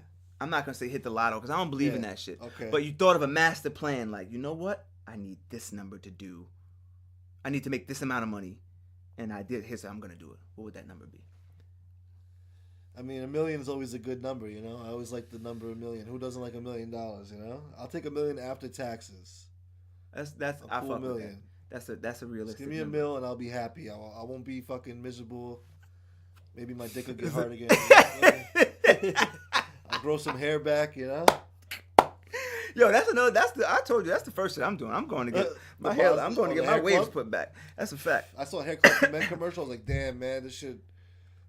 I'm not going to say hit the lotto, because I don't believe in that shit. Okay. But you thought of a master plan, like, you know what? I need this number to do. I need to make this amount of money. And I did. Here's how I'm going to do it. What would that number be? I mean, $1 million is always a good number, you know? I always like the number $1 million. Who doesn't like $1 million, you know? I'll take $1 million after taxes. That's I fuck with that. That's a realistic. Just give me $1 million and I'll be happy. I won't be fucking miserable. Maybe my dick will get hard again. I'll grow some hair back, you know. Yo, I told you that's the first thing I'm doing. I'm going to get my hair. I'm going to get my waves put back. That's a fact. I saw a Hair Club for Men commercial. I was like, damn, man, this shit.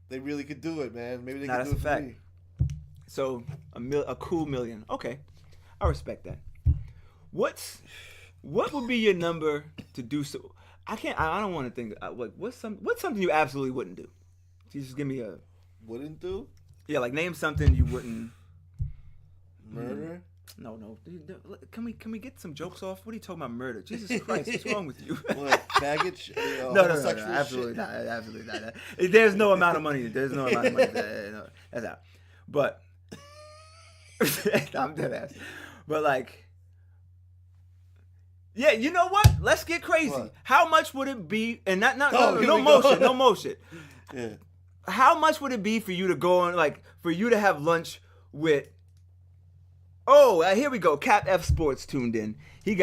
They really could do it, man. Maybe they could do it for me. So a cool million. Okay, I respect that. What would be your number to do so? I don't want to think. What's something you absolutely wouldn't do? Just give me a. Wouldn't do? Yeah, like name something you wouldn't. Murder? No. Can we get some jokes off? What are you talking about, murder? Jesus Christ, what's wrong with you? What, baggage? No, absolutely not. Absolutely not. There's no amount of money. There's no amount of money. No, that's out. But I'm dead ass. But like, yeah, you know what? Let's get crazy. What? How much would it be? And no motion. Yeah. How much would it be for you to go on, like, for you to have lunch with? Oh, here we go. Cap F Sports tuned in. He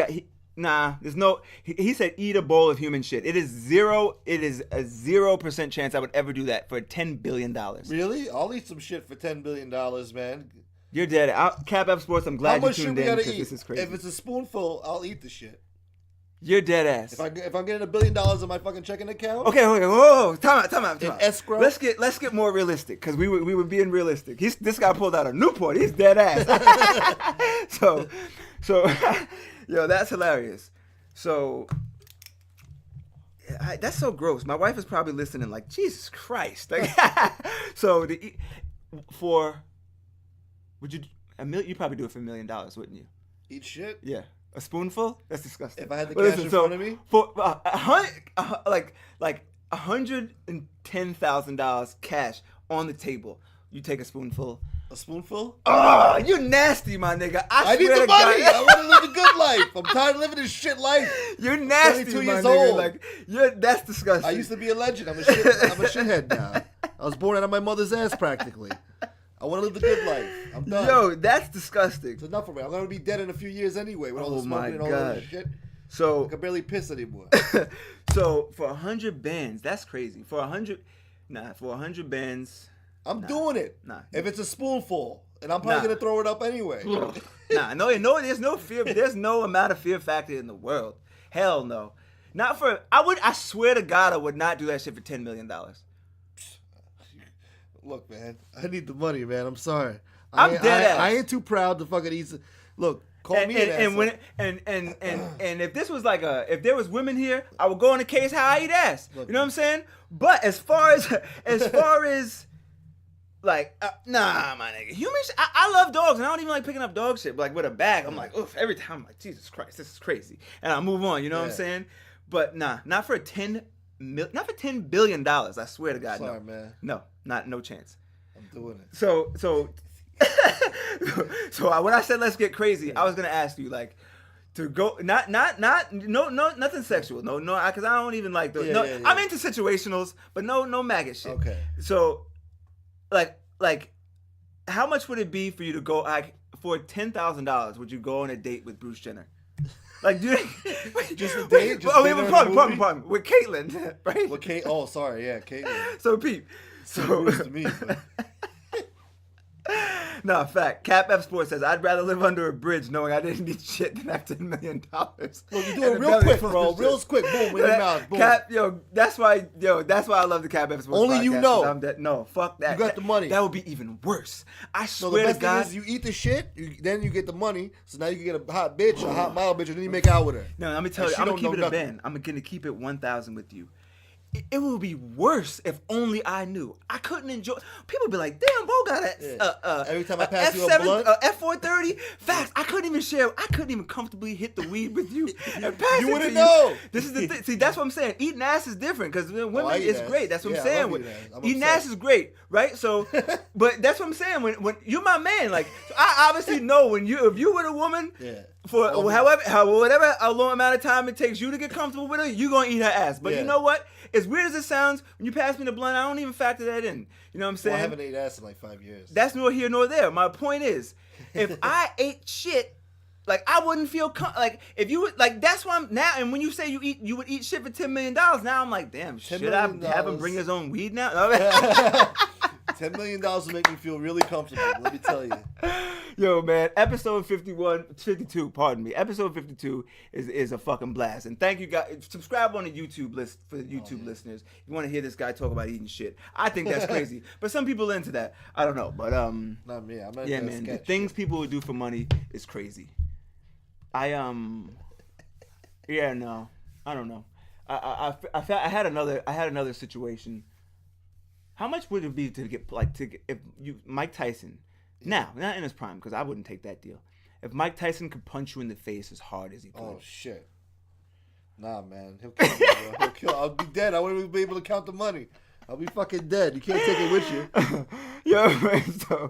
said eat a bowl of human shit. It is a 0% chance I would ever do that for $10 billion. Really? I'll eat some shit for $10 billion, man. You're dead. Cap F Sports, I'm glad you tuned in because this is crazy. If it's a spoonful, I'll eat the shit. You're dead ass. If I'm getting $1 billion on my fucking checking account. Okay, whoa, time out. Escrow. Let's get more realistic because we were being realistic. This guy pulled out a Newport. He's dead ass. so, yo, that's hilarious. So, that's so gross. My wife is probably listening like, Jesus Christ. Like, so would you you probably do it for $1 million, wouldn't you? Eat shit? Yeah. A spoonful? That's disgusting. If I had the cash in front of me? For like $110,000 cash on the table, you take a spoonful. A spoonful? Oh, you nasty, my nigga. I need the money. I want to live a good life. I'm tired of living this shit life. You're nasty, 22 my years nigga. old. Like, that's disgusting. I used to be a legend. I'm a shithead now. I was born out of my mother's ass practically. I want to live the good life. I'm done. Yo, that's disgusting. It's enough for me. I'm going to be dead in a few years anyway with all the smoking and all that shit. So I can barely piss anymore. So for 100 bands, that's crazy. For 100 bands, I'm doing it. Nah. If it's a spoonful, and I'm probably going to throw it up anyway. No, there's no fear. There's no amount of fear factor in the world. Hell no. Not for. I swear to God, I would not do that shit for $10 million. Look, man, I need the money, man. I'm sorry. I'm dead ass. I ain't too proud to fucking eat. Look, call me an asshole. And if this was like if there was women here, I would go in the case how I eat ass. Look, you know what I'm saying? But as far as like, nah, my nigga. Humans, I love dogs, and I don't even like picking up dog shit. But like with a bag, I'm like, oof. Every time I'm like, Jesus Christ, this is crazy, and I move on. You know what I'm saying? But nah, not for $10 billion. I swear to God, sorry, no. Man. No chance. I'm doing it. So when I said let's get crazy, I was gonna ask you like to go nothing sexual. No, because I don't even like those. Yeah. I'm into situationals, but no maggot shit. Okay. So like how much would it be for you to go for $10,000? Would you go on a date with Bruce Jenner? Like, dude, just a date? Pardon, with Caitlyn, right? With Kate? Oh, sorry, yeah, Caitlyn. So, Pete. So to me, but... No, fact. Cap F Sports says, I'd rather live under a bridge knowing I didn't need shit than have $10 million. Well, you do it real quick, bro. Real quick. Boom, in your mouth. Boom. Cap, that's why I love the Cap F Sports Only podcast, you know. No, fuck that. You got the money. That would be even worse. I swear to God. The best thing is you eat the shit, then you get the money, so now you can get a hot bitch, a hot model bitch, and then you make out with her. No, let me tell you, I'm going to keep it a band. I'm going to keep it 1,000 with you. It would be worse if only I knew. I couldn't enjoy. People be like, "Damn, Bo got every time I pass you a blunt, F430." Facts. I couldn't even share. I couldn't even comfortably hit the weed with you and pass you it wouldn't to know. You. This is the thing. See, that's what I'm saying. Eating ass is different because women is great. That's what I'm saying. Eating ass is great, right? So, but that's what I'm saying. When you're my man, like so I obviously know if you with a woman. Yeah. For whatever a long amount of time it takes you to get comfortable with her, you're gonna eat her ass. But you know what? As weird as it sounds, when you pass me the blunt, I don't even factor that in. You know what I'm saying? Well, I haven't ate ass in like 5 years. That's nor here nor there. My point is, if I ate shit, Like I wouldn't feel like if you would like. That's why I'm now. And when you say you would eat shit for $10 million, now I'm like, damn, should I have him bring his own weed now? $10 million will make me feel really comfortable. Let me tell you. Yo, man, episode 52, pardon me. Episode 52 is a fucking blast. And thank you guys. Subscribe on the YouTube list for the YouTube listeners. You want to hear this guy talk about eating shit. I think that's crazy. But some people are into that. I don't know. But not me. I'm not yeah, man. The things people would do for money is crazy. Yeah, no. I don't know. I had another situation. How much would it be to get if you Mike Tyson? Now, not in his prime, because I wouldn't take that deal. If Mike Tyson could punch you in the face as hard as he could. Oh, shit. Nah, man. He'll kill me, bro. He'll kill. I'll be dead. I wouldn't even be able to count the money. I'll be fucking dead. You can't take it with you. Yo, man, so,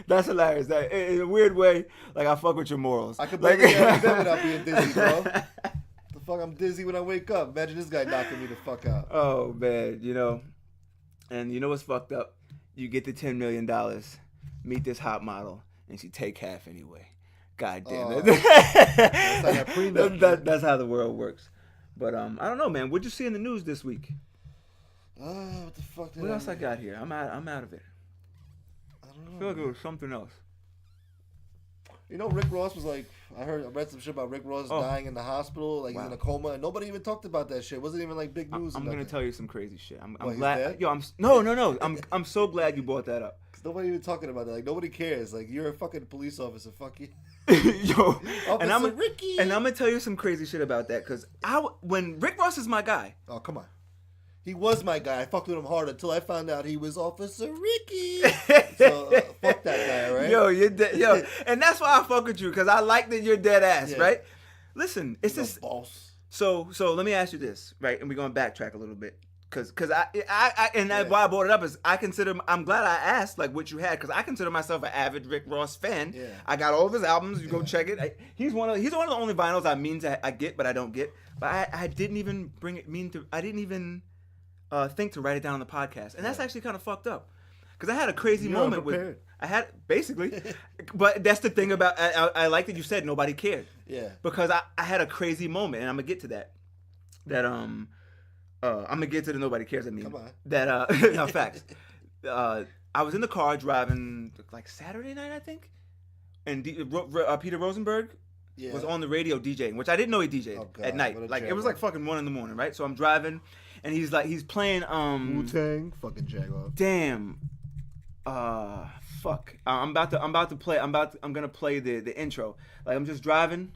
that's hilarious. In a weird way, like, I fuck with your morals. I could play every day without being dizzy, bro. The fuck, I'm dizzy when I wake up. Imagine this guy knocking me the fuck out. Oh, man, And you know what's fucked up? You get the $10 million, meet this hot model, and she take half anyway. God damn it. That's how the world works. But I don't know, man. What'd you see in the news this week? What the fuck? What else I got here? I'm out of it. I don't know. I feel like it was something else. You know, Rick Ross was like, I read some shit about Rick Ross dying in the hospital, like he's in a coma, and nobody even talked about that shit. It wasn't even like big news. I'm gonna tell you some crazy shit. I'm what, glad. Yo, no. I'm so glad you brought that up. Cause nobody even talking about that. Like nobody cares. Like you're a fucking police officer. Fuck you. Yo, and I'm gonna tell you some crazy shit about that. Cause when Rick Ross is my guy. Oh come on. He was my guy. I fucked with him hard until I found out he was Officer Ricky. So fuck that guy, right? Yo, and that's why I fuck with you, because I like that you're dead ass, right? Listen, it's this boss. So let me ask you this, right? And we're gonna backtrack a little bit, because why I brought it up is I'm glad I asked like what you had, because I consider myself an avid Rick Ross fan. Yeah. I got all of his albums. You go check it. He's one of the only vinyls I get, but I don't get. But I didn't even think to write it down on the podcast, and that's actually kind of fucked up, because I had a crazy moment with. I had basically, but that's the thing about. I like that you said nobody cared. Yeah. Because I had a crazy moment, and I'm gonna get to that. I'm gonna get to the nobody cares. I mean, come on. That no facts. I was in the car driving like Saturday night, I think, and Peter Rosenberg. Yeah. Was on the radio DJing, which I didn't know he DJ'd at night. Like it was like fucking 1 a.m, right? So I'm driving, and he's playing Wu-Tang, fucking Jaguar. Damn. Fuck. I'm gonna play the intro. Like I'm just driving,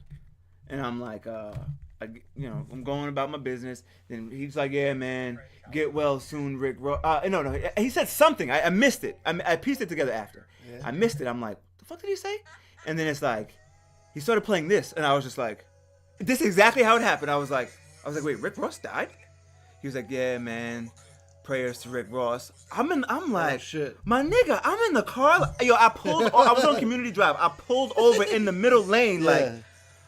and I'm like I'm going about my business. Then he's like, yeah, man, get well soon, Rick. No. He said something. I missed it. I pieced it together after. Yeah. I missed it. I'm like, the fuck did he say? And then it's like. He started playing this, and I was just like, this is exactly how it happened. I was like, wait, Rick Ross died? He was like, yeah, man. Prayers to Rick Ross. I'm like, oh, shit. My nigga, I'm in the car. Yo, I was on Community Drive. I pulled over in the middle lane. Yeah. Like,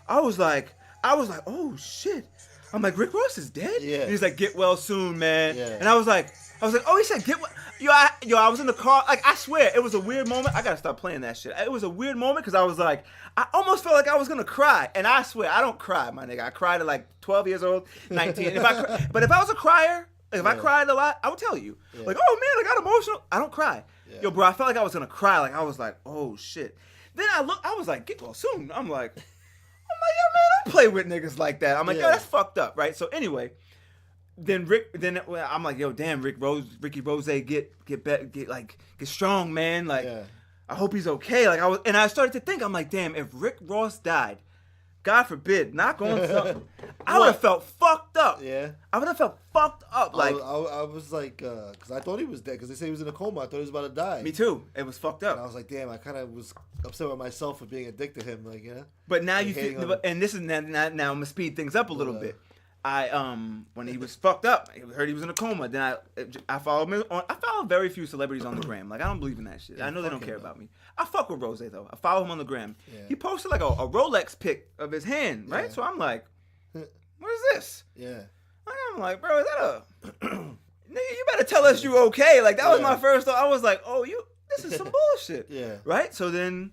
I was like, oh shit. I'm like, Rick Ross is dead? Yeah. And he's like, get well soon, man. Yeah. And I was like, oh, he said get well. I was in the car. Like, I swear, it was a weird moment. I gotta stop playing that shit. It was a weird moment because I was like, I almost felt like I was gonna cry. And I swear, I don't cry, my nigga. I cried at like 12 years old, 19. But if I was a crier, if I cried a lot, I would tell you. Yeah. Like, oh man, I got emotional. I don't cry. Yeah. Yo, bro, I felt like I was gonna cry. Like, I was like, oh shit. Then I was like, get well soon. I'm like, yo, man, don't play with niggas like that. I'm like, yo, that's fucked up, right? So anyway. Then I'm like, yo, damn, Ricky Rose, get strong, man. Like, I hope he's okay. Like I started to think, I'm like, damn, if Rick Ross died, God forbid, knock on something, I would have felt fucked up. Yeah, I would have felt fucked up. Like I was like, because I thought he was dead, because they say he was in a coma. I thought he was about to die. Me too. It was fucked up. And I was like, damn, I kind of was upset with myself for being addicted to him, like, you know. But now you feel, and this is now I'm gonna speed things up a little bit. When he was fucked up, I heard he was in a coma. Then I follow him I follow very few celebrities on the gram. Like, I don't believe in that shit. I know they don't care about me. I fuck with Rose though. I follow him on the gram. Yeah. He posted like a Rolex pic of his hand, right? Yeah. So I'm like, what is this? Yeah. I'm like, bro, is that a nigga? You better tell us you okay. Like, that was my first thought. I was like, oh, this is some bullshit. Yeah. Right. So then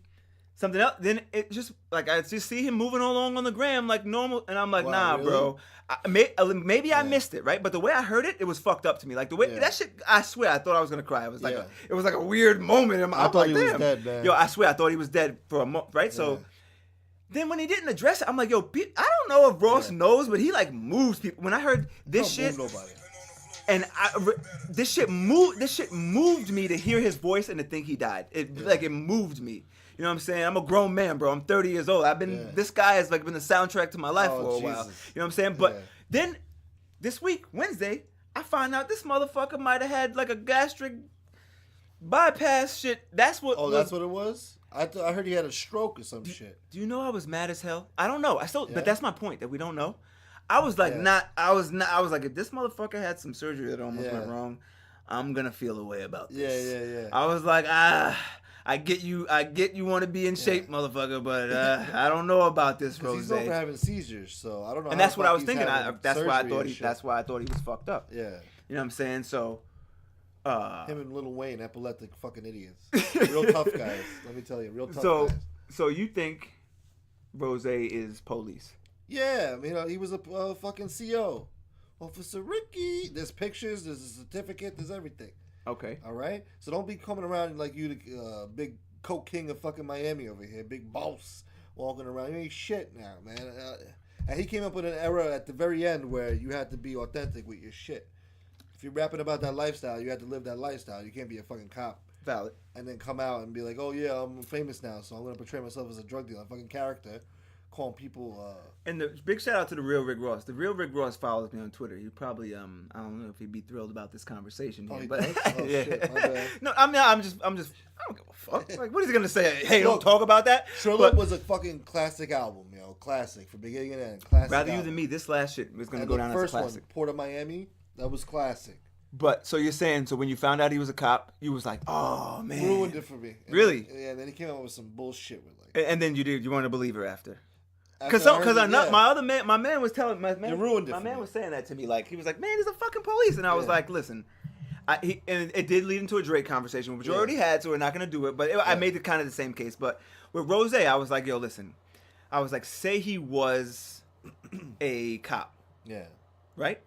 something else. Then it just like I just see him moving along on the gram like normal, and I'm like, Wow, nah, really? bro. Maybe I missed it, right? But the way I heard it, it was fucked up to me. Like the way that shit, I swear, I thought I was gonna cry. It was like it was like a weird moment. I thought he was dead, man. Yo, I swear, I thought he was dead for a moment, right? So. Then when he didn't address it, I'm like, yo, I don't know if Ross knows, but he like moves people. When I heard this shit, and this shit moved me to hear his voice and to think he died. It moved me. You know what I'm saying? I'm a grown man, bro. I'm 30 years old. This guy has like been the soundtrack to my life for a while. You know what I'm saying? But then this week, Wednesday, I find out this motherfucker might have had like a gastric bypass shit. That's what. Oh, that's what it was? I heard he had a stroke or some shit. Do you know I was mad as hell? I don't know. But that's my point, that we don't know. I was like, I was like, if this motherfucker had some surgery that almost went wrong, I'm gonna feel a way about this. Yeah. I was like, I get you want to be in shape, motherfucker, but I don't know about this, Rose. He's known for having seizures, so I don't know. And that's what I was thinking. That's why I thought he was fucked up. Yeah. You know what I'm saying? So. Him and Lil Wayne, epileptic fucking idiots. Real tough guys. Let me tell you, real tough guys. So you think Rose is police? Yeah, I mean, he was a fucking CO. Officer Ricky. There's pictures, there's a certificate, there's everything. Okay. All right? So don't be coming around like you the big coke king of fucking Miami over here. Big boss walking around. You ain't shit now, man. And he came up with an era at the very end where you had to be authentic with your shit. If you're rapping about that lifestyle, you have to live that lifestyle. You can't be a fucking cop. Valid. And then come out and be like, oh, yeah, I'm famous now, so I'm going to portray myself as a drug dealer. A fucking character. Calling people... And the big shout out to the real Rick Ross. The real Rick Ross follows me on Twitter. He probably, I don't know if he'd be thrilled about this conversation here. But shit, my bad. No, I'm just, I don't give a fuck. Like, what is he going to say? Hey, don't talk about that? Thriller was a fucking classic album, yo. Classic. From beginning to end. Classic Rather album. you than me, this last shit was going to go down as a classic. One, Port of Miami, that was classic. But, so you're saying, so when you found out he was a cop, you was like, oh, man. Ruined it for me. Really? And then he came out with some bullshit. With like. And then you want to believe her after. Because my man was telling my man, you ruined it. My man was saying that to me, like he was like, man, he's a fucking police, and I was like, listen, and it did lead into a Drake conversation, which we already had, so we're not gonna do it. But I made it kind of the same case. But with Rose, I was like, yo, listen, I was like, say he was a cop, right?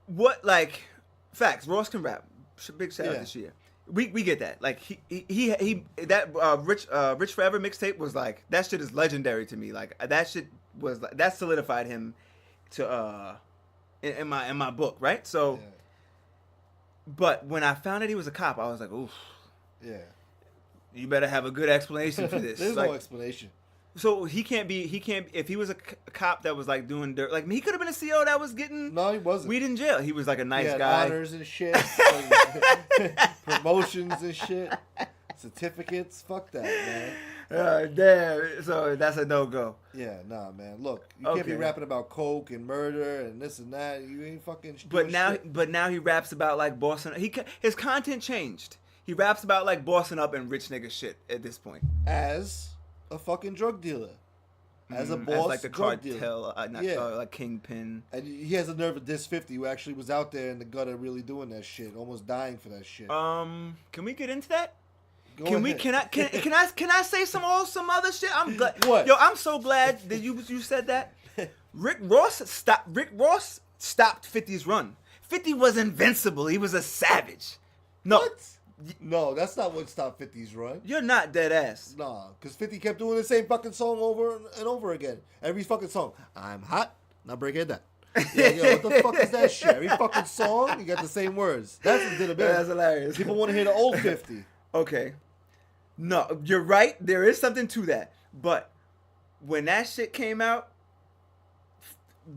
What like facts? Ross can rap. Big shout out this year. We get that. Like he that Rich Forever mixtape was like, that shit is legendary to me. Like that shit was like, that solidified him to in my book, right? So but when I found out he was a cop, I was like, oof. Yeah. You better have a good explanation for this. There's like, no explanation. So he can't if he was a cop that was like doing dirt, like he could have been a CO that was getting he wasn't. weed in jail. He was like a nice had guy. Honors and shit, promotions and shit, certificates. Fuck that, man. Damn. So that's a no go. Yeah, nah, man. Look, you can't be rapping about coke and murder and this and that. You ain't fucking. But now he raps about like bossing. His content changed. He raps about like bossing up and rich nigga shit at this point. As a fucking drug dealer, as a boss, as like the drug cartel, like kingpin. And he has a nerve of diss 50, who actually was out there in the gutter, really doing that shit, almost dying for that shit. Can we get into that? Go ahead. Can I say some other shit? I'm glad. What? Yo, I'm so glad that you said that. Rick Ross stopped 50's run. 50 was invincible. He was a savage. No. What? No, that's not what stopped 50's run. You're not dead ass. Nah, because 50 kept doing the same fucking song over and over again. Every fucking song. I'm hot, now break it down. Yo, what the fuck is that shit? Every fucking song, you got the same words. That's what did a bit. That's hilarious. People want to hear the old 50. Okay. No, you're right. There is something to that. But when that shit came out,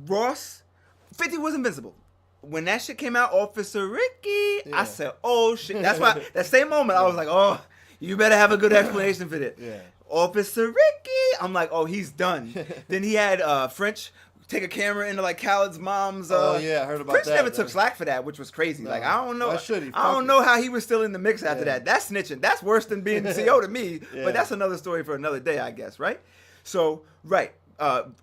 50 was invincible. When that shit came out, Officer Ricky, I said, oh shit. That's why, that same moment, I was like, oh, you better have a good explanation for this. Yeah. Officer Ricky. I'm like, oh, he's done. Then he had French take a camera into like Khaled's mom's. Oh yeah, I heard about French that. never took slack for that, which was crazy. No. Like I don't know. I don't know how he was still in the mix after that. That's snitching. That's worse than being CO to me. But that's another story for another day, I guess. Right? So right,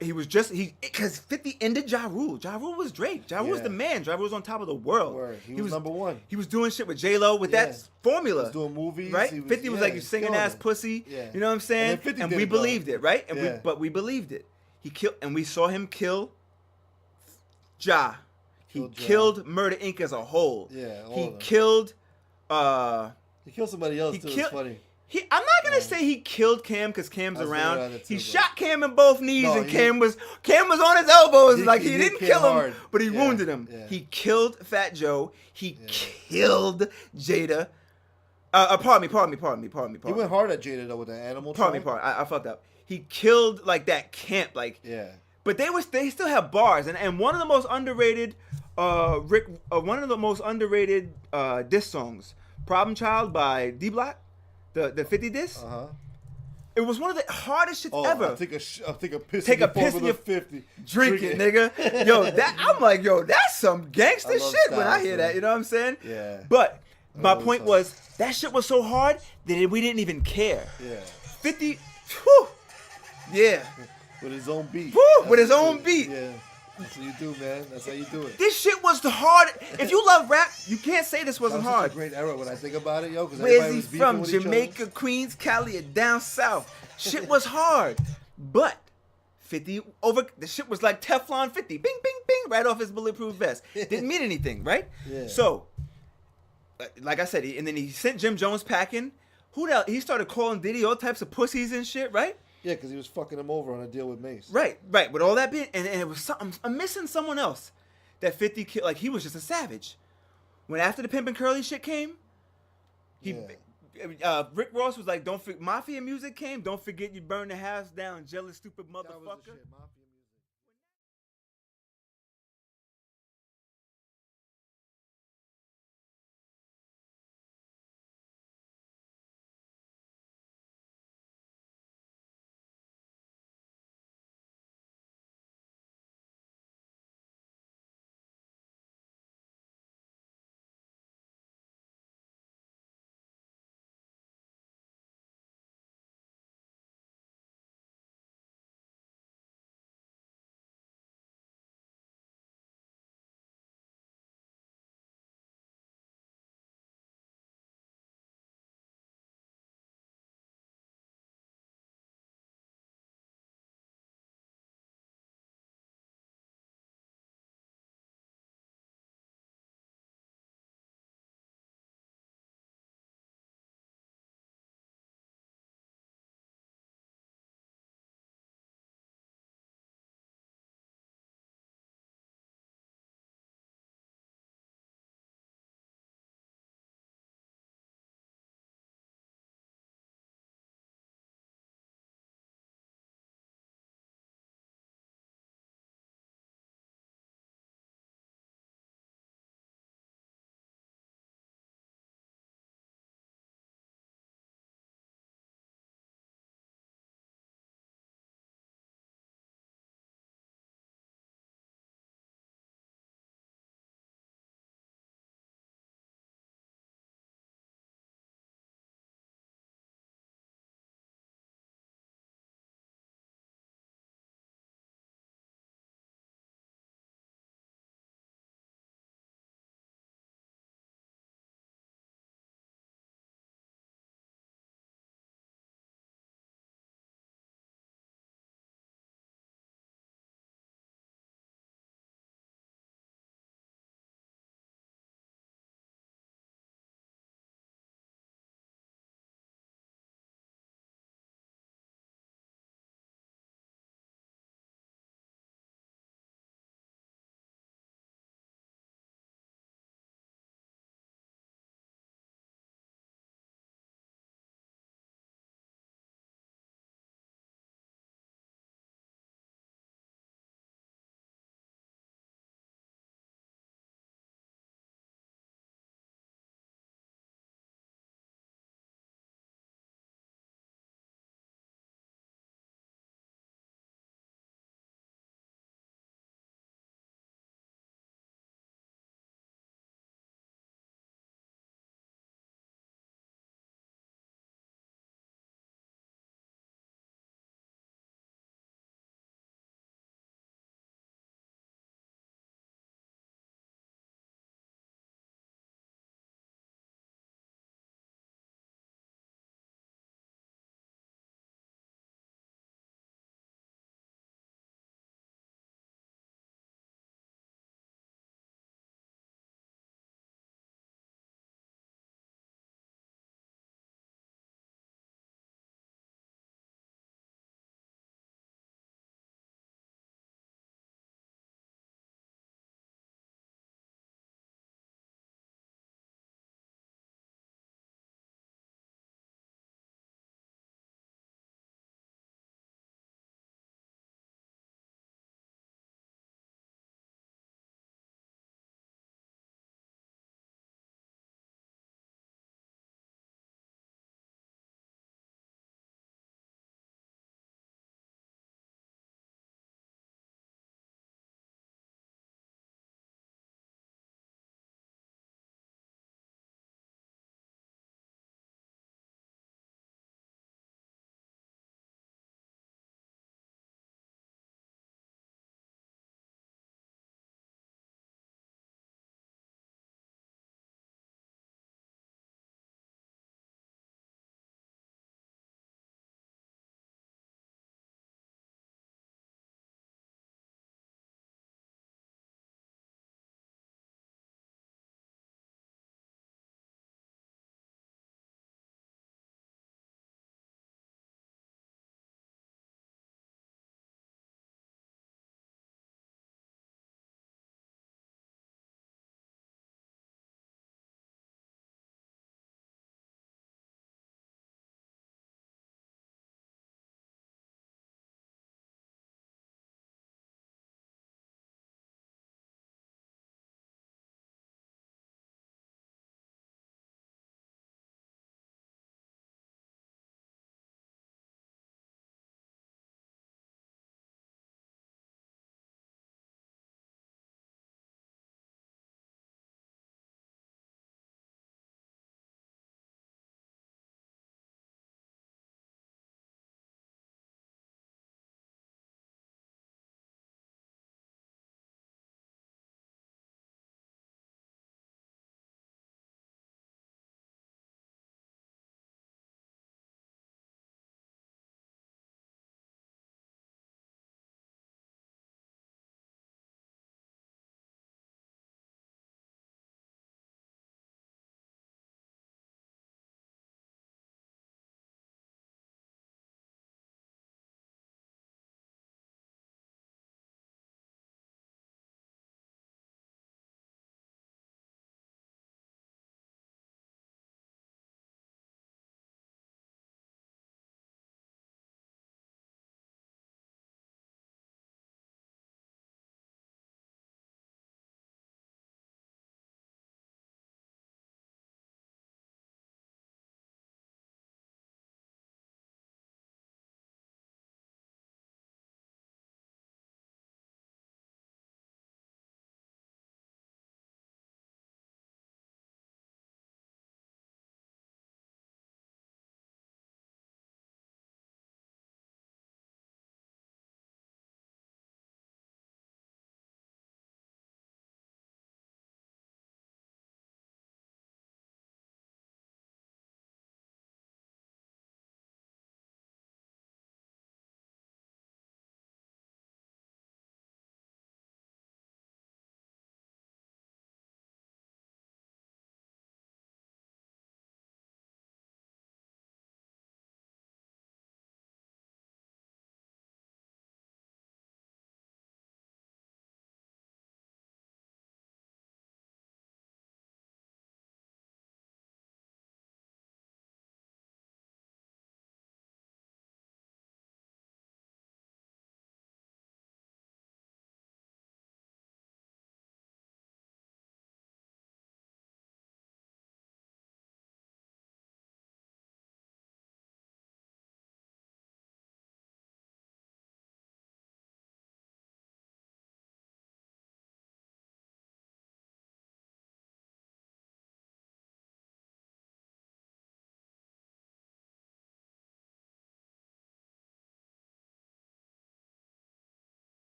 He was just because 50 ended Ja Rule. Ja Rule was Drake. Ja Rule was the man. Ja Rule was on top of the world. He was number one. He was doing shit with J-Lo with that formula. He was doing movies. Right? 50 was like, you singing ass pussy. Yeah. You know what I'm saying? And we believed it, right? And but we believed it. He killed, and we saw him kill Ja. He killed Murder Inc. as a whole. Yeah, he killed. He killed somebody else too. It's funny. I'm not gonna say he killed Cam because Cam's around. He shot Cam in both knees, and Cam was on his elbows. Like he didn't kill him, but he wounded him. Yeah. He killed Fat Joe. He killed Jada. Pardon me. He went hard at Jada though with that animal. Pardon me. I fucked up. He killed like that camp, like. Yeah. But they still have bars, and one of the most underrated diss songs, "Problem Child" by D Block. The 50 diss? It was one of the hardest shits ever. I'll take a piss in your 50. Drink it, nigga. I'm like, that's some gangster shit when I hear that. You know what I'm saying? Yeah. But my point was, that shit was so hard that we didn't even care. Yeah. 50, whew, yeah. With his own beat. Whew, with his own beat. Yeah. That's what you do, man. That's how you do it. This shit was the hard. If you love rap, you can't say this wasn't hard. It's a great era when I think about it, yo. Where's he from? Jamaica, Queens, Cali, or down south? Shit was hard, but 50 over. The shit was like Teflon 50. Bing, bing, bing, right off his bulletproof vest. Didn't mean anything, right? Yeah. So, like I said, and then he sent Jim Jones packing. Who the hell? He started calling Diddy all types of pussies and shit, right? Yeah, because he was fucking him over on a deal with Mace. Right. With all that bit, and it was something. I'm missing someone else. That 50 killed. Like he was just a savage. When after the Pimp and Curly shit came, Rick Ross was like, "Don't forget, Mafia music came. Don't forget you burn the house down, jealous, stupid motherfucker."